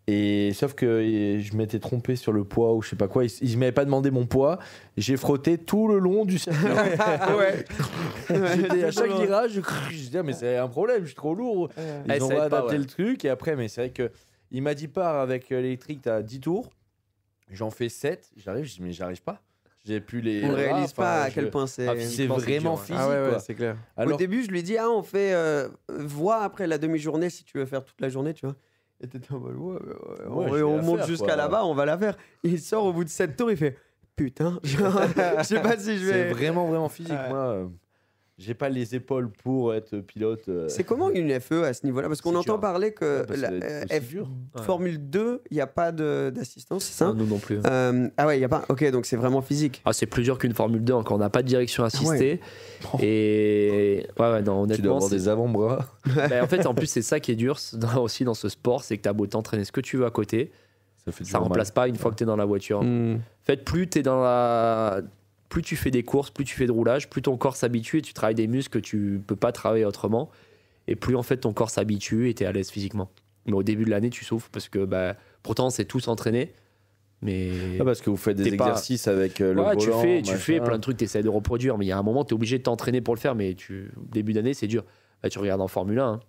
Et sauf que je m'étais trompé sur le poids ou je sais pas quoi. Ils m'avaient pas demandé mon poids. J'ai frotté tout le long du circuit. J'étais à chaque virage, je disais mais c'est un problème, je suis trop lourd. Ils ont adapté le truc et après, mais c'est vrai que il m'a dit part avec l'électrique, t'as 10 tours. J'en fais 7, mais j'arrive pas. J'ai plus les. On ne bras, réalise pas à je- quel point c'est. Ah, C'est physiquement, c'est vraiment dur, physique. Ah ouais, quoi. c'est clair. Alors, Au début, je lui dis, on fait. Vois après la demi-journée si tu veux faire toute la journée, tu vois. Et t'étais en mode, Ouais, je vais on la monte faire, jusqu'à quoi. là-bas, on va la faire. Et il sort au bout de 7 tours, il fait, putain, je sais pas si je c'est vais. vraiment physique. Ouais. Moi, j'ai pas les épaules pour être pilote. C'est comment une FE à ce niveau-là? Parce qu'on C'est entend dur. parler que Ouais, bah, ça la doit être aussi dur. Ouais. Formule 2, il n'y a pas d'assistance, c'est ça? Non, nous non plus. Ah ouais, il n'y a pas. Ok, donc c'est vraiment physique. Ah, c'est plus dur qu'une Formule 2, encore on n'a pas de direction assistée. Oh. Et ouais, non, Tu dois honnêtement, avoir des avant-bras. bah, en fait, en plus, c'est ça qui est dur aussi dans ce sport, c'est que tu as beau t'entraîner ce que tu veux à côté, Ça fait ça toujours remplace mal. pas une fois que tu es dans la voiture. Hmm. En fait, plus tu fais des courses, plus tu fais de roulage, plus ton corps s'habitue et tu travailles des muscles que tu peux pas travailler autrement. Et plus en fait ton corps s'habitue et tu es à l'aise physiquement. Mais au début de l'année, tu souffres parce que pourtant c'est tout s'entraîner. Mais Ah, parce que vous faites des T'es pas- exercices avec le ouais, volant. tu fais plein de trucs, tu essaies de reproduire. Mais il y a un moment, tu es obligé de t'entraîner pour le faire. Mais début d'année, c'est dur. Bah, tu regardes en Formule 1, hein.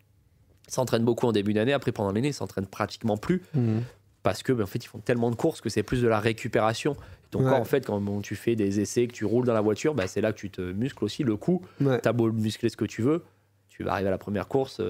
Ils s'entraînent beaucoup en début d'année. Après, pendant l'année, ils s'entraînent pratiquement plus. Hmm. Parce que en fait ils font tellement de courses que c'est plus de la récupération. Donc Ouais. en fait quand tu fais des essais, que tu roules dans la voiture, c'est là que tu te muscles aussi le coup. Ouais. T'as beau muscler ce que tu veux, tu vas arriver à la première course,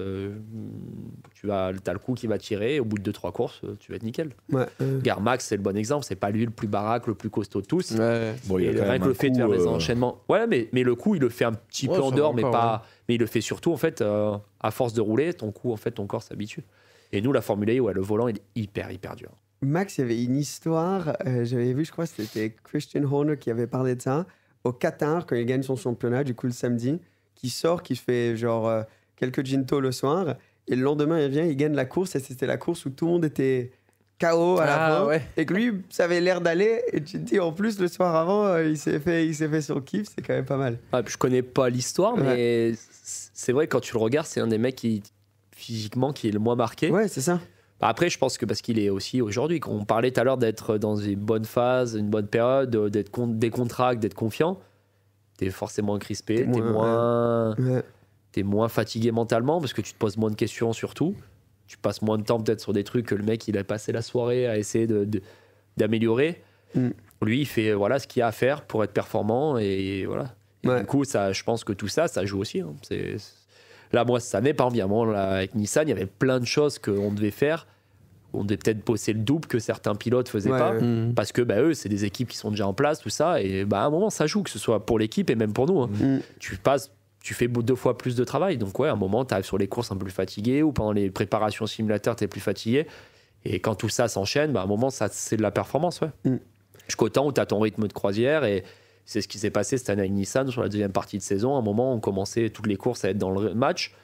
t'as le coup qui va tirer, et au bout de 2-3 courses tu vas être nickel. Ouais. Garmax c'est le bon exemple, c'est pas lui le plus baraque, le plus costaud de tous. Ouais. Bon, il y a Et quand rien même que le un fait de coup, faire des enchaînements. Ouais, mais le coup, il le fait un petit Ouais, peu en ça dehors, va mais encore, pas. Mais il le fait surtout, en fait, à force de rouler, ton coup, en fait, ton corps s'habitue. Et nous, la Formule 1, ouais, le volant, il est hyper dur. Max, il y avait une histoire, j'avais vu, je crois que c'était Christian Horner qui avait parlé de ça, au Qatar, quand il gagne son championnat, du coup le samedi, qui sort, qui fait genre quelques gintos le soir, et le lendemain il vient, il gagne la course, et c'était la course où tout le monde était KO à la fin, ouais. et que lui, ça avait l'air d'aller, et tu te dis, en plus, le soir avant, il s'est fait son kiff, c'est quand même pas mal. Ouais, je connais pas l'histoire, mais c'est vrai, quand tu le regardes, c'est un des mecs qui, physiquement, qui est le moins marqué. Ouais, c'est ça. Après, je pense que parce qu'il est aussi aujourd'hui, quand on parlait tout à l'heure d'être dans une bonne phase, une bonne période, d'être décontracté, d'être confiant, t'es forcément crispé, t'es moins fatigué mentalement parce que tu te poses moins de questions surtout. Tu passes moins de temps peut-être sur des trucs que le mec il a passé la soirée à essayer d'améliorer. Lui, il fait ce qu'il y a à faire pour être performant et voilà. Et Ouais. du coup, je pense que tout ça joue aussi. Hein. Là, moi, cette année, par exemple, avec Nissan, il y avait plein de choses qu'on devait faire. On devait peut-être bosser le double que certains pilotes faisaient Ouais, pas. ouais. Hmm. Parce que eux, c'est des équipes qui sont déjà en place, tout ça. Et à un moment, ça joue, que ce soit pour l'équipe et même pour nous. Hein. Tu fais 2 fois plus de travail. Donc, à un moment, tu arrives sur les courses un peu plus fatigué ou pendant les préparations simulateurs, tu es plus fatigué. Et quand tout ça s'enchaîne, à un moment, c'est de la performance. Ouais. Jusqu'au temps où tu as ton rythme de croisière. Et c'est ce qui s'est passé cette année avec Nissan sur la deuxième partie de saison. À un moment, on commençait toutes les courses à être dans le match.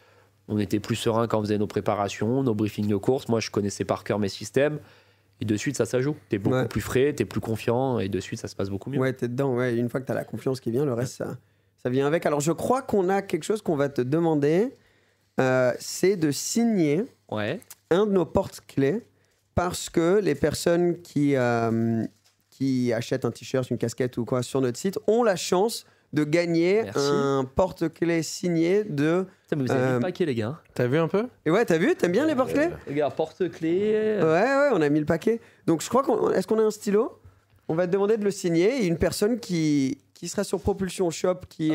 On était plus serein quand on faisait nos préparations, nos briefings de course. Moi, je connaissais par cœur mes systèmes. Et de suite, ça joue. T'es beaucoup plus frais, t'es plus confiant. Et de suite, ça se passe beaucoup mieux. Ouais, t'es dedans. Ouais. Une fois que t'as la confiance qui vient, le reste, ça vient avec. Alors, je crois qu'on a quelque chose qu'on va te demander. C'est de signer Ouais. un de nos porte-clés parce que les personnes qui achètent un t-shirt, une casquette ou quoi sur notre site ont la chance de gagner Merci. un porte-clés signé de... Putain, mais vous avez mis le paquet, les gars. T'as vu un peu? Et ouais, t'as vu? T'aimes bien les porte-clés? Regarde, porte-clés. Ouais, on a mis le paquet. Donc, je crois qu'on... Est-ce qu'on a un stylo? On va te demander de le signer. Et une personne qui sera sur Propulsion Shop, qui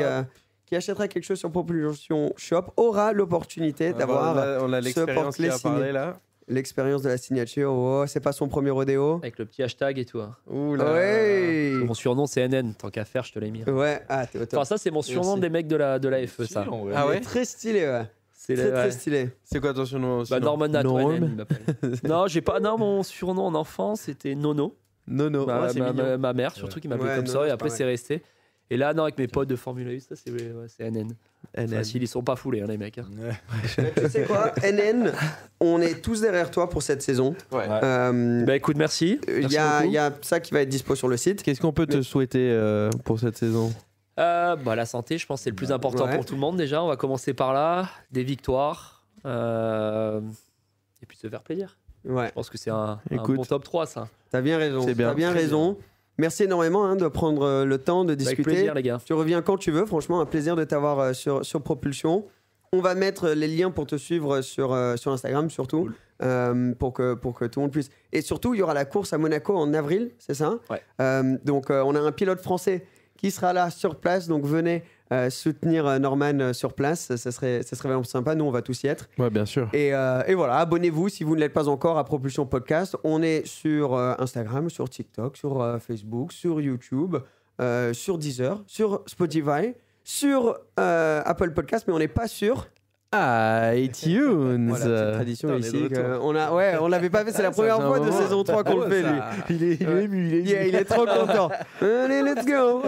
achètera quelque chose sur Propulsion Shop, aura l'opportunité d'avoir on a ce l'expérience qui porte-clés a signé. parlé là. L'expérience de la signature. Oh, c'est pas son premier rodéo. Avec le petit hashtag et tout. Hein. Ouh là. Ouais. Mon surnom, c'est NN. Tant qu'à faire, je te l'ai mis. Ouais, ah, t'es au top. Enfin, ça, c'est mon surnom Merci. des mecs de la FE, ça. Ah ouais? Très stylé, ouais. C'est Très, très ouais. stylé. C'est quoi ton surnom? Norman Nat, Norm. NN, il m'appelle. Non, j'ai pas. Non, mon surnom en enfance, c'était Nono. Nono. Ma, Ouais, c'est ma- mignon. ma- ma mère, surtout, qui m'appelait Ouais, comme Nono, ça. Et c'est après, pas c'est resté. Et là, non, avec mes potes de Formule 1, ça, c'est NN. NN. Facile, ils sont pas foulés, hein, les mecs. Hein. Tu sais quoi, NN, on est tous derrière toi pour cette saison. Ouais. Bah écoute, merci. Il Merci y a beaucoup. ça qui va être dispo sur le site. Qu'est-ce qu'on peut te souhaiter pour cette saison? La santé, je pense que c'est le plus important ouais. pour tout le monde déjà. On va commencer par là. Des victoires. Et puis se faire plaisir. Ouais, Je pense que c'est un Écoute. bon top 3, ça. t'as bien raison. C'est bien. T'as bien raison. Merci énormément de prendre le temps de Avec discuter. plaisir, les gars. Tu reviens quand tu veux. Franchement, un plaisir de t'avoir sur Propulsion. On va mettre les liens pour te suivre sur Instagram, surtout. Cool. pour que tout le monde puisse. Et surtout, il y aura la course à Monaco en avril, c'est ça? Ouais. Donc, on a un pilote français qui sera là sur place. Donc, venez soutenir Norman sur place. Ça serait vraiment sympa. Nous, on va tous y être. Ouais, bien sûr. Et voilà, abonnez-vous si vous ne l'êtes pas encore à Propulsion Podcast. On est sur Instagram, sur TikTok, sur Facebook, sur YouTube, sur Deezer, sur Spotify, sur Apple Podcast, mais on n'est pas sur iTunes. Voilà, petite tradition Putain, ici. on est de retour. On l'avait pas fait, c'est la première fait un fois de moment. saison 3 qu'on le fait, lui. Il est ému, Yeah, il est trop content. Allez, let's go.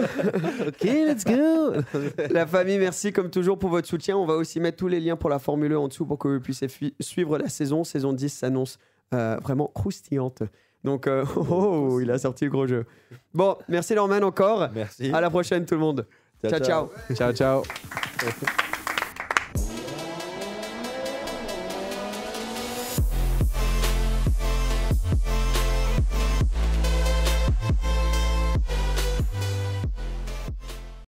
Ok, let's go. La famille, merci comme toujours pour votre soutien. On va aussi mettre tous les liens pour la Formule 1 en dessous pour que vous puissiez suivre la saison. Saison 10 s'annonce vraiment croustillante. Donc, il a sorti le gros jeu. Bon, merci Norman encore. Merci. À la prochaine tout le monde. Ciao, ciao. Ciao, ciao.